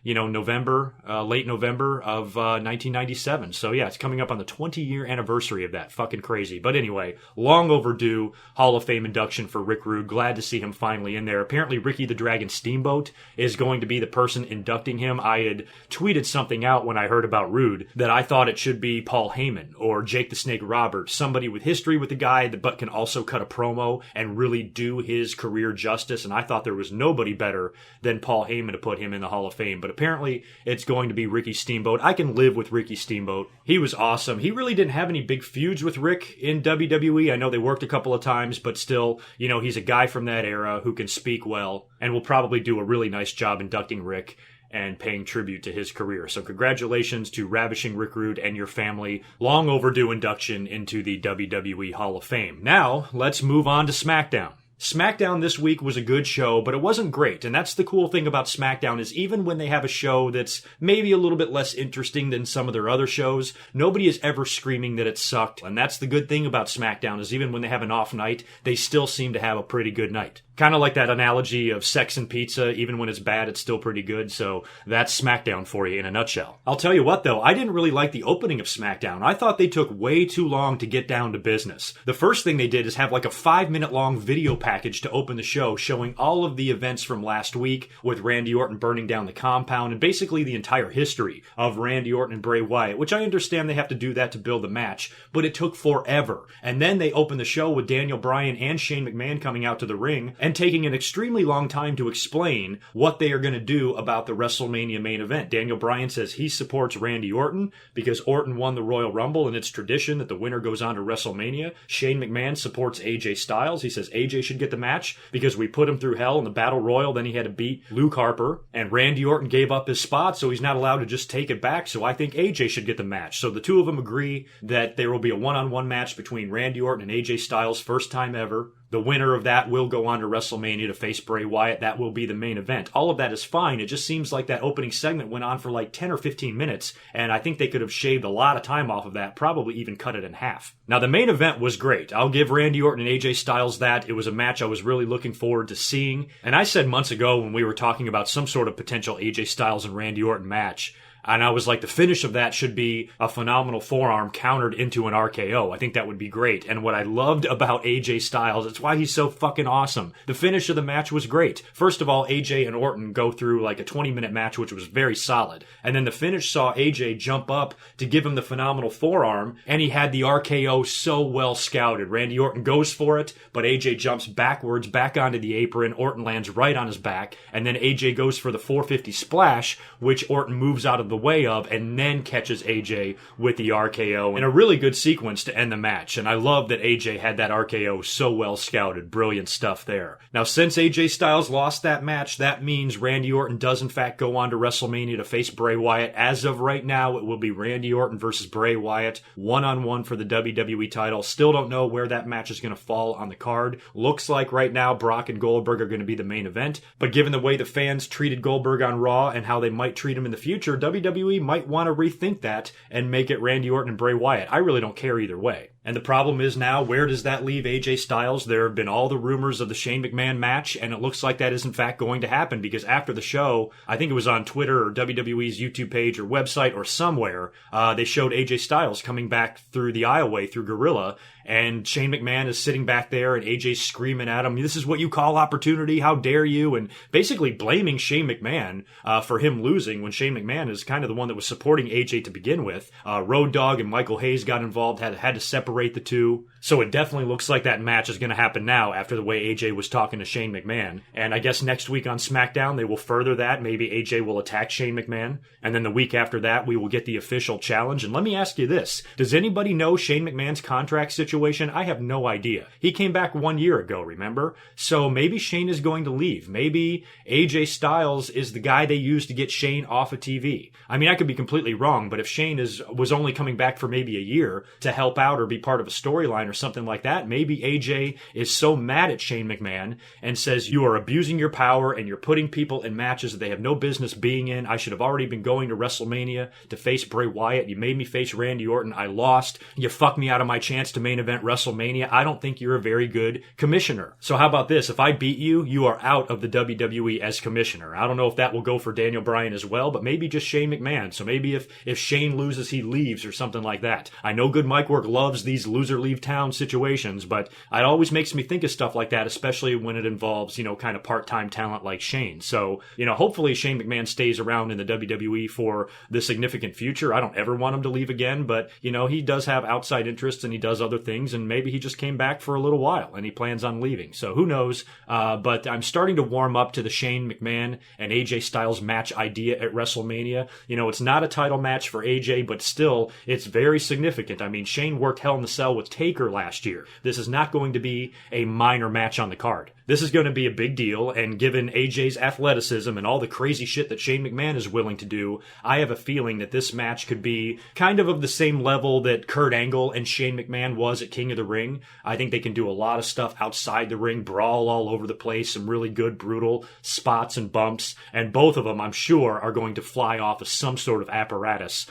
November, late November of 1997. So yeah, it's coming up on the 20-year anniversary of that. Fucking crazy. But anyway, long overdue Hall of Fame induction for Rick Rude. Glad to see him finally in there. Apparently Ricky the Dragon Steamboat is going to be the person inducting him. I had tweeted something out when I heard about Rude that I thought it should be Paul Heyman or Jake the Snake Roberts, somebody with history with the guy but can also cut a promo and really do his career justice. And I thought there was nobody better than Paul Heyman to put him in the Hall of Fame. But apparently it's going to be Ricky Steamboat. I can live with Ricky Steamboat. He was awesome. He really didn't have any big feuds with Rick in WWE. I know they worked a couple of times, but still, he's a guy from that era who can speak well and will probably do a really nice job inducting Rick and paying tribute to his career. So congratulations to Ravishing Rick Rude and your family. Long overdue induction into the WWE Hall of Fame. Now, let's move on to SmackDown. SmackDown this week was a good show, but it wasn't great. And that's the cool thing about SmackDown, is even when they have a show that's maybe a little bit less interesting than some of their other shows, nobody is ever screaming that it sucked. And that's the good thing about SmackDown, is even when they have an off night, they still seem to have a pretty good night. Kind of like that analogy of sex and pizza. Even when it's bad, it's still pretty good. So that's SmackDown for you in a nutshell. I'll tell you what, though, I didn't really like the opening of SmackDown. I thought they took way too long to get down to business. The first thing they did is have like a 5-minute long video package to open the show, showing all of the events from last week, with Randy Orton burning down the compound, and basically the entire history of Randy Orton and Bray Wyatt, which I understand they have to do that to build the match, but it took forever. And then they opened the show with Daniel Bryan and Shane McMahon coming out to the ring and taking an extremely long time to explain what they are going to do about the WrestleMania main event. Daniel Bryan says he supports Randy Orton because Orton won the Royal Rumble and it's tradition that the winner goes on to WrestleMania. Shane McMahon supports AJ Styles. He says AJ should get the match because we put him through hell in the Battle Royal. Then he had to beat Luke Harper, and Randy Orton gave up his spot, so he's not allowed to just take it back. So I think AJ should get the match. So the two of them agree that there will be a one-on-one match between Randy Orton and AJ Styles, first time ever. The winner of that will go on to WrestleMania to face Bray Wyatt. That will be the main event. All of that is fine. It just seems like that opening segment went on for like 10 or 15 minutes, and I think they could have shaved a lot of time off of that, probably even cut it in half. Now, the main event was great. I'll give Randy Orton and AJ Styles that. It was a match I was really looking forward to seeing. And I said months ago when we were talking about some sort of potential AJ Styles and Randy Orton match, and I was like, the finish of that should be a phenomenal forearm countered into an RKO. I think that would be great. And what I loved about AJ Styles, it's why he's so fucking awesome. The finish of the match was great. First of all, AJ and Orton go through like a 20-minute match, which was very solid. And then the finish saw AJ jump up to give him the phenomenal forearm, and he had the RKO so well scouted. Randy Orton goes for it, but AJ jumps backwards, back onto the apron. Orton lands right on his back, and then AJ goes for the 450 splash, which Orton moves out of the way of, and then catches AJ with the RKO in a really good sequence to end the match. And I love that AJ had that RKO so well scouted. Brilliant stuff there. Now, since AJ Styles lost that match, that means Randy Orton does in fact go on to WrestleMania to face Bray Wyatt. As of right now, it will be Randy Orton versus Bray Wyatt, one-on-one for the WWE title. Still don't know where that match is going to fall on the card. Looks like right now Brock and Goldberg are going to be the main event, but given the way the fans treated Goldberg on Raw and how they might treat him in the future, WWE might want to rethink that and make it Randy Orton and Bray Wyatt. I really don't care either way. And the problem is now, where does that leave AJ Styles? There have been all the rumors of the Shane McMahon match, and it looks like that is in fact going to happen, because after the show, I think it was on Twitter or WWE's YouTube page or website or somewhere, they showed AJ Styles coming back through the aisleway through Gorilla, and Shane McMahon is sitting back there, and AJ's screaming at him, "This is what you call opportunity, how dare you?" And basically blaming Shane McMahon for him losing, when Shane McMahon is kind of the one that was supporting AJ to begin with. Road Dogg and Michael Hayes got involved, had to separate the two. So it definitely looks like that match is going to happen now after the way AJ was talking to Shane McMahon. And I guess next week on SmackDown, they will further that. Maybe AJ will attack Shane McMahon. And then the week after that, we will get the official challenge. And let me ask you this. Does anybody know Shane McMahon's contract situation? I have no idea. He came back 1 year ago, remember? So maybe Shane is going to leave. Maybe AJ Styles is the guy they used to get Shane off of TV. I mean, I could be completely wrong, but if Shane was only coming back for maybe a year to help out or be part of a storyline or something like that, maybe AJ is so mad at Shane McMahon and says, "You are abusing your power and you're putting people in matches that they have no business being in. I should have already been going to WrestleMania to face Bray Wyatt. You made me face Randy Orton. I lost. You fucked me out of my chance to main event WrestleMania. I don't think you're a very good commissioner. So how about this? If I beat you, you are out of the WWE as commissioner." I don't know if that will go for Daniel Bryan as well, but maybe just Shane McMahon. So maybe if Shane loses, he leaves or something like that. I know GoodMicWork loves these loser leave town situations, but it always makes me think of stuff like that, especially when it involves, kind of part-time talent like Shane. So, hopefully Shane McMahon stays around in the WWE for the significant future. I don't ever want him to leave again, but, he does have outside interests and he does other things, and maybe he just came back for a little while and he plans on leaving. So who knows? But I'm starting to warm up to the Shane McMahon and AJ Styles match idea at WrestleMania. It's not a title match for AJ, but still, it's very significant. I mean, Shane worked Hell in the Cell with Taker last year. This is not going to be a minor match on the card. This is going to be a big deal, and given AJ's athleticism and all the crazy shit that Shane McMahon is willing to do, I have a feeling that this match could be kind of the same level that Kurt Angle and Shane McMahon was at King of the Ring. I think they can do a lot of stuff outside the ring, brawl all over the place, some really good, brutal spots and bumps, and both of them, I'm sure, are going to fly off of some sort of apparatus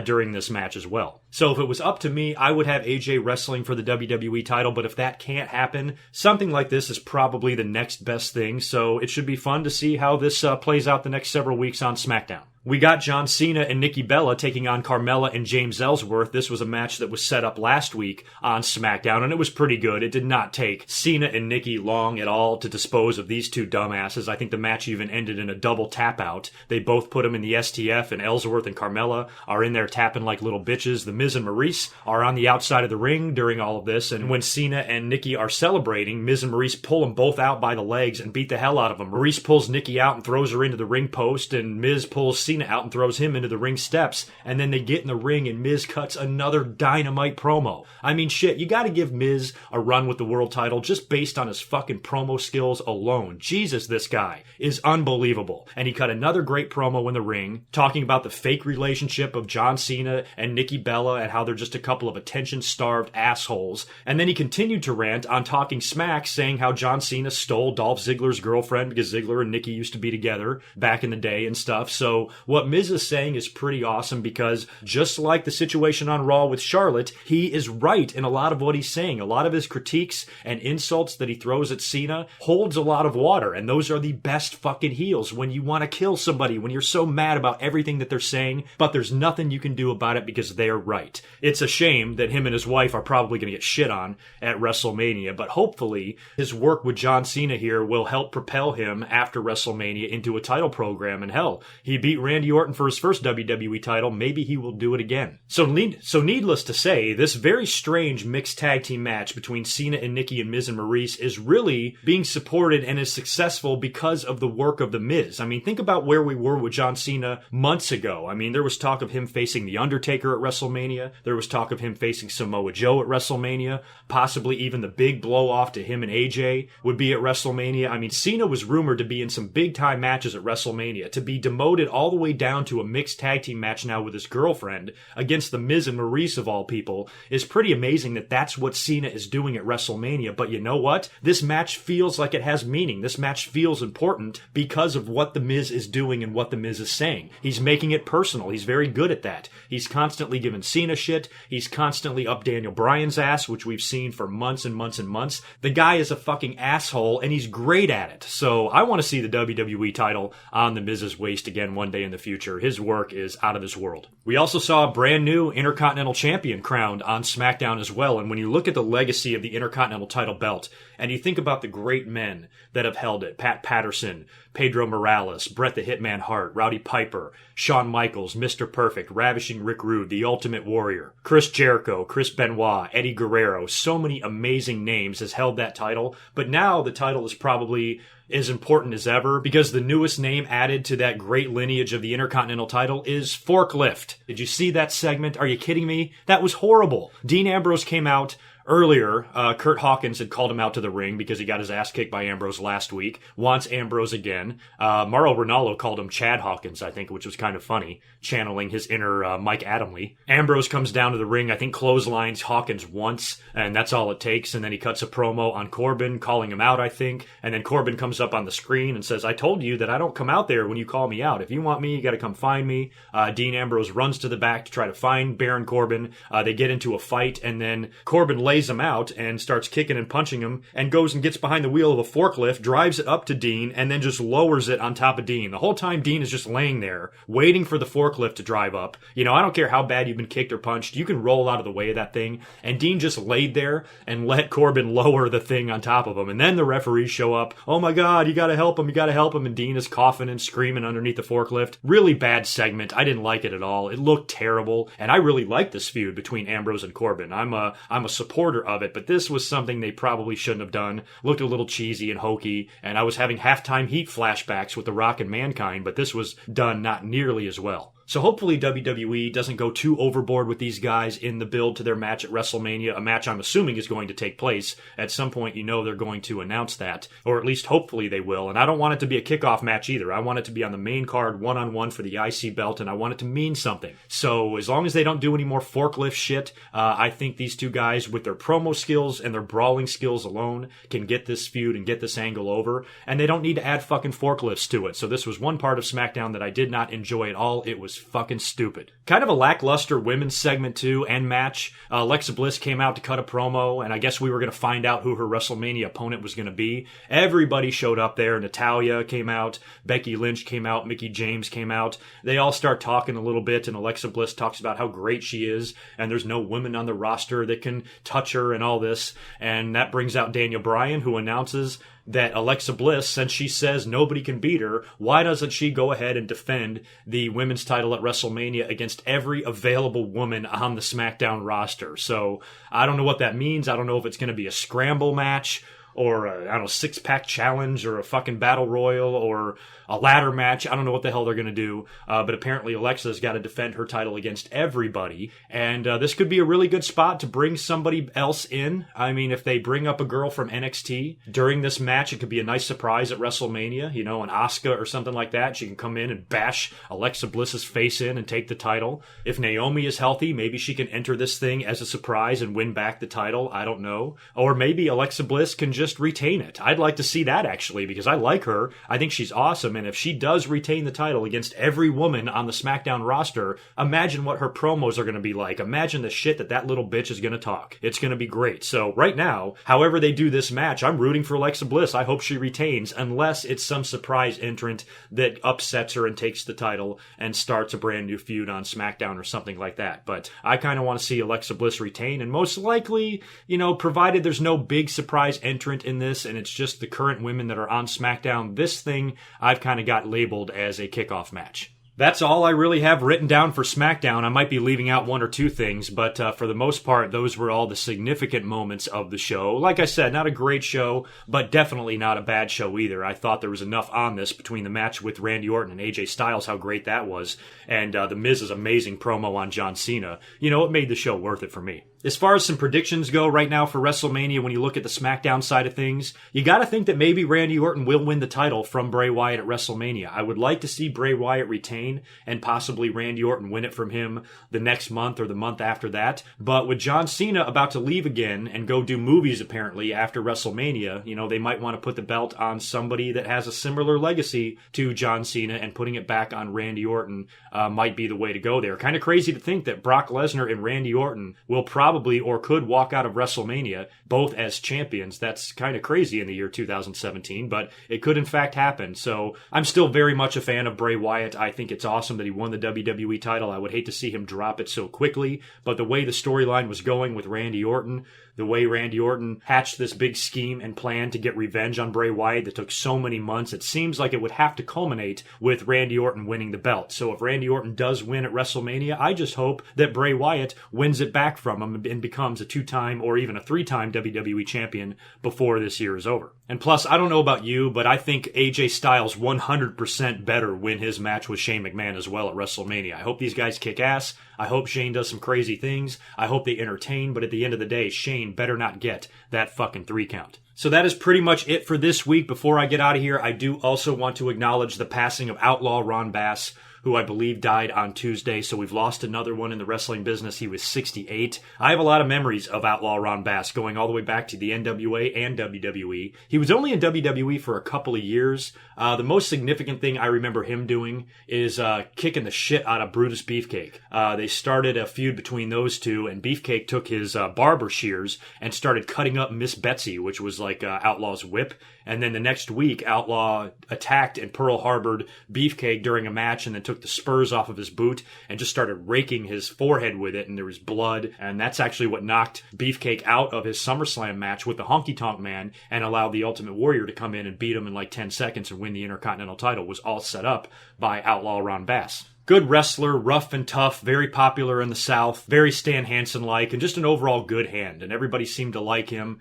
during this match as well. So if it was up to me, I would have AJ wrestling for the WWE title, but if that can't happen, something like this is probably the next best thing, so it should be fun to see how this plays out the next several weeks on SmackDown. We got John Cena and Nikki Bella taking on Carmella and James Ellsworth. This was a match that was set up last week on SmackDown, and it was pretty good. It did not take Cena and Nikki long at all to dispose of these two dumbasses. I think the match even ended in a double tap-out. They both put them in the STF, and Ellsworth and Carmella are in there tapping like little bitches. The Miz and Maurice are on the outside of the ring during all of this, and when Cena and Nikki are celebrating, Miz and Maurice pull them both out by the legs and beat the hell out of them. Maurice pulls Nikki out and throws her into the ring post, and Miz pulls Cena Cena out and throws him into the ring steps, and then they get in the ring and Miz cuts another dynamite promo. I mean, shit, you gotta give Miz a run with the world title just based on his fucking promo skills alone. Jesus, this guy is unbelievable. And he cut another great promo in the ring, talking about the fake relationship of John Cena and Nikki Bella and how they're just a couple of attention-starved assholes. And then he continued to rant on Talking Smack, saying how John Cena stole Dolph Ziggler's girlfriend because Ziggler and Nikki used to be together back in the day and stuff. So what Miz is saying is pretty awesome because just like the situation on Raw with Charlotte, he is right in a lot of what he's saying. A lot of his critiques and insults that he throws at Cena holds a lot of water, and those are the best fucking heels when you want to kill somebody, when you're so mad about everything that they're saying, but there's nothing you can do about it because they're right. It's a shame that him and his wife are probably going to get shit on at WrestleMania, but hopefully his work with John Cena here will help propel him after WrestleMania into a title program, and hell, he beat Randy Orton for his first WWE title. Maybe he will do it again. So needless to say, this very strange mixed tag team match between Cena and Nikki and Miz and Maurice is really being supported and is successful because of the work of The Miz. I mean, think about where we were with John Cena months ago. I mean, there was talk of him facing The Undertaker at WrestleMania. There was talk of him facing Samoa Joe at WrestleMania. Possibly even the big blow-off to him and AJ would be at WrestleMania. I mean, Cena was rumored to be in some big-time matches at WrestleMania. To be demoted all the way down to a mixed tag team match now with his girlfriend against The Miz and Maurice of all people is pretty amazing that that's what Cena is doing at WrestleMania. But you know what? This match feels like it has meaning. This match feels important because of what The Miz is doing and what The Miz is saying. He's making it personal. He's very good at that. He's constantly giving Cena shit. He's constantly up Daniel Bryan's ass, which we've seen for months and months and months. The guy is a fucking asshole, and he's great at it. So I want to see the WWE title on The Miz's waist again one day in the future. His work is out of this world. We also saw a brand new Intercontinental Champion crowned on SmackDown as well, and when you look at the legacy of the Intercontinental title belt, and you think about the great men that have held it, Pat Patterson, Pedro Morales, Bret the Hitman Hart, Rowdy Piper, Shawn Michaels, Mr. Perfect, Ravishing Rick Rude, The Ultimate Warrior, Chris Jericho, Chris Benoit, Eddie Guerrero, so many amazing names has held that title, but now the title is probably as important as ever because the newest name added to that great lineage of the Intercontinental title is Forklift. Did you see that segment? Are you kidding me? That was horrible. Dean Ambrose came out earlier. Kurt Hawkins had called him out to the ring because he got his ass kicked by Ambrose last week. Wants Ambrose again. Mauro Ranallo called him Chad Hawkins, I think, which was kind of funny, channeling his inner Mike Adamle. Ambrose comes down to the ring, I think clotheslines Hawkins once, and that's all it takes. And then he cuts a promo on Corbin, calling him out, I think. And then Corbin comes up on the screen and says, I told you that I don't come out there when you call me out. If you want me, you got to come find me. Dean Ambrose runs to the back to try to find Baron Corbin. They get into a fight, and then Corbin lays him out and starts kicking and punching him and goes and gets behind the wheel of a forklift, drives it up to Dean, and then just lowers it on top of Dean. The whole time Dean is just laying there waiting for the forklift to drive up. You know, I don't care how bad you've been kicked or punched, you can roll out of the way of that thing. And Dean just laid there and let Corbin lower the thing on top of him. And then the referees show up. Oh my God, you gotta help him, you gotta help him. And Dean is coughing and screaming underneath the forklift. Really bad segment. I didn't like it at all. It looked terrible. And I really like this feud between Ambrose and Corbin. I'm a supporter of it, but this was something they probably shouldn't have done. Looked a little cheesy and hokey, and I was having halftime heat flashbacks with The Rock and Mankind, but this was done not nearly as well. So hopefully WWE doesn't go too overboard with these guys in the build to their match at WrestleMania, a match I'm assuming is going to take place. At some point, you know they're going to announce that, or at least hopefully they will. And I don't want it to be a kickoff match either. I want it to be on the main card, one-on-one for the IC belt, and I want it to mean something. So as long as they don't do any more forklift shit, I think these two guys, with their promo skills and their brawling skills alone, can get this feud and get this angle over, and they don't need to add fucking forklifts to it. So this was one part of SmackDown that I did not enjoy at all. It was fucking stupid. Kind of a lackluster women's segment too, and match. Alexa Bliss came out to cut a promo, and I guess we were going to find out who her WrestleMania opponent was going to be. Everybody showed up there. Natalya came out, Becky Lynch came out, Mickie James came out. They all start talking a little bit, and Alexa Bliss talks about how great she is, and there's no women on the roster that can touch her and all this. And that brings out Daniel Bryan, who announces that Alexa Bliss, since she says nobody can beat her, why doesn't she go ahead and defend the women's title at WrestleMania against every available woman on the SmackDown roster? So I don't know what that means. I don't know if it's going to be a scramble match or I don't know, six-pack challenge or a fucking battle royal or a ladder match. I don't know what the hell they're going to do, but apparently Alexa's got to defend her title against everybody, and this could be a really good spot to bring somebody else in. I mean, if they bring up a girl from NXT during this match, it could be a nice surprise at WrestleMania, you know, an Asuka or something like that. She can come in and bash Alexa Bliss's face in and take the title. If Naomi is healthy, maybe she can enter this thing as a surprise and win back the title. I don't know. Or maybe Alexa Bliss can just retain it. I'd like to see that, actually, because I like her. I think she's awesome, and if she does retain the title against every woman on the SmackDown roster, imagine what her promos are going to be like. Imagine the shit that little bitch is going to talk. It's going to be great. So right now, however they do this match, I'm rooting for Alexa Bliss. I hope she retains, unless it's some surprise entrant that upsets her and takes the title and starts a brand new feud on SmackDown or something like that. But I kind of want to see Alexa Bliss retain, and most likely, you know, provided there's no big surprise entrant in this and it's just the current women that are on SmackDown, this thing I've kind of got labeled as a kickoff match. That's all I really have written down for SmackDown. I might be leaving out one or two things, but for the most part, those were all the significant moments of the show. Like I said, not a great show, but definitely not a bad show either. I thought there was enough on this between the match with Randy Orton and AJ Styles, how great that was, and The Miz's amazing promo on John Cena. You know, it made the show worth it for me. As far as some predictions go right now for WrestleMania, when you look at the SmackDown side of things, you got to think that maybe Randy Orton will win the title from Bray Wyatt at WrestleMania. I would like to see Bray Wyatt retain and possibly Randy Orton win it from him the next month or the month after that. But with John Cena about to leave again and go do movies apparently after WrestleMania, you know, they might want to put the belt on somebody that has a similar legacy to John Cena, and putting it back on Randy Orton might be the way to go there. Kind of crazy to think that Brock Lesnar and Randy Orton will probably or could walk out of WrestleMania both as champions. That's kind of crazy in the year 2017, but it could in fact happen. So I'm still very much a fan of Bray Wyatt. I think it's awesome that he won the WWE title. I would hate to see him drop it so quickly, but the way the storyline was going with Randy Orton, the way Randy Orton hatched this big scheme and plan to get revenge on Bray Wyatt that took so many months, it seems like it would have to culminate with Randy Orton winning the belt. So if Randy Orton does win at WrestleMania, I just hope that Bray Wyatt wins it back from him and becomes a two-time or even a three-time WWE champion before this year is over. And plus, I don't know about you, but I think AJ Styles 100% better win his match with Shane McMahon as well at WrestleMania. I hope these guys kick ass. I hope Shane does some crazy things. I hope they entertain, but at the end of the day, Shane better not get that fucking 3 count. So that is pretty much it for this week. Before I get out of here, I do also want to acknowledge the passing of Outlaw Ron Bass, who I believe died on Tuesday, so we've lost another one in the wrestling business. He was 68. I have a lot of memories of Outlaw Ron Bass, going all the way back to the NWA and WWE. He was only in WWE for a couple of years. The most significant thing I remember him doing is kicking the shit out of Brutus Beefcake. They started a feud between those two, and Beefcake took his barber shears and started cutting up Miss Betsy, which was like Outlaw's whip. And then the next week, Outlaw attacked and Pearl Harbored Beefcake during a match, and then took the spurs off of his boot and just started raking his forehead with it, and there was blood. And that's actually what knocked Beefcake out of his SummerSlam match with the Honky Tonk Man and allowed the Ultimate Warrior to come in and beat him in like 10 seconds and win the Intercontinental title. Was all set up by Outlaw Ron Bass. Good wrestler, rough and tough, very popular in the South, very Stan Hansen-like, and just an overall good hand, and everybody seemed to like him.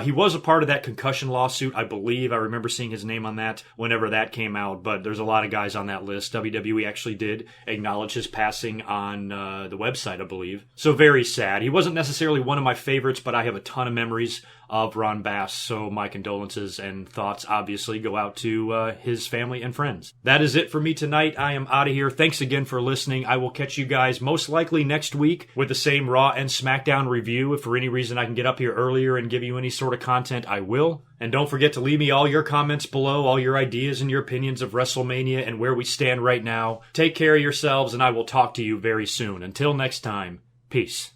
He was a part of that concussion lawsuit, I believe. I remember seeing his name on that whenever that came out, but there's a lot of guys on that list. WWE actually did acknowledge his passing on the website, I believe. So very sad. He wasn't necessarily one of my favorites, but I have a ton of memories of Ron Bass, so my condolences and thoughts obviously go out to his family and friends. That is it for me tonight. I am out of here. Thanks again for listening. I will catch you guys most likely next week with the same Raw and SmackDown review. If for any reason I can get up here earlier and give you any sort of content, I will. And don't forget to leave me all your comments below, all your ideas and your opinions of WrestleMania and where we stand right now. Take care of yourselves, and I will talk to you very soon. Until next time, peace.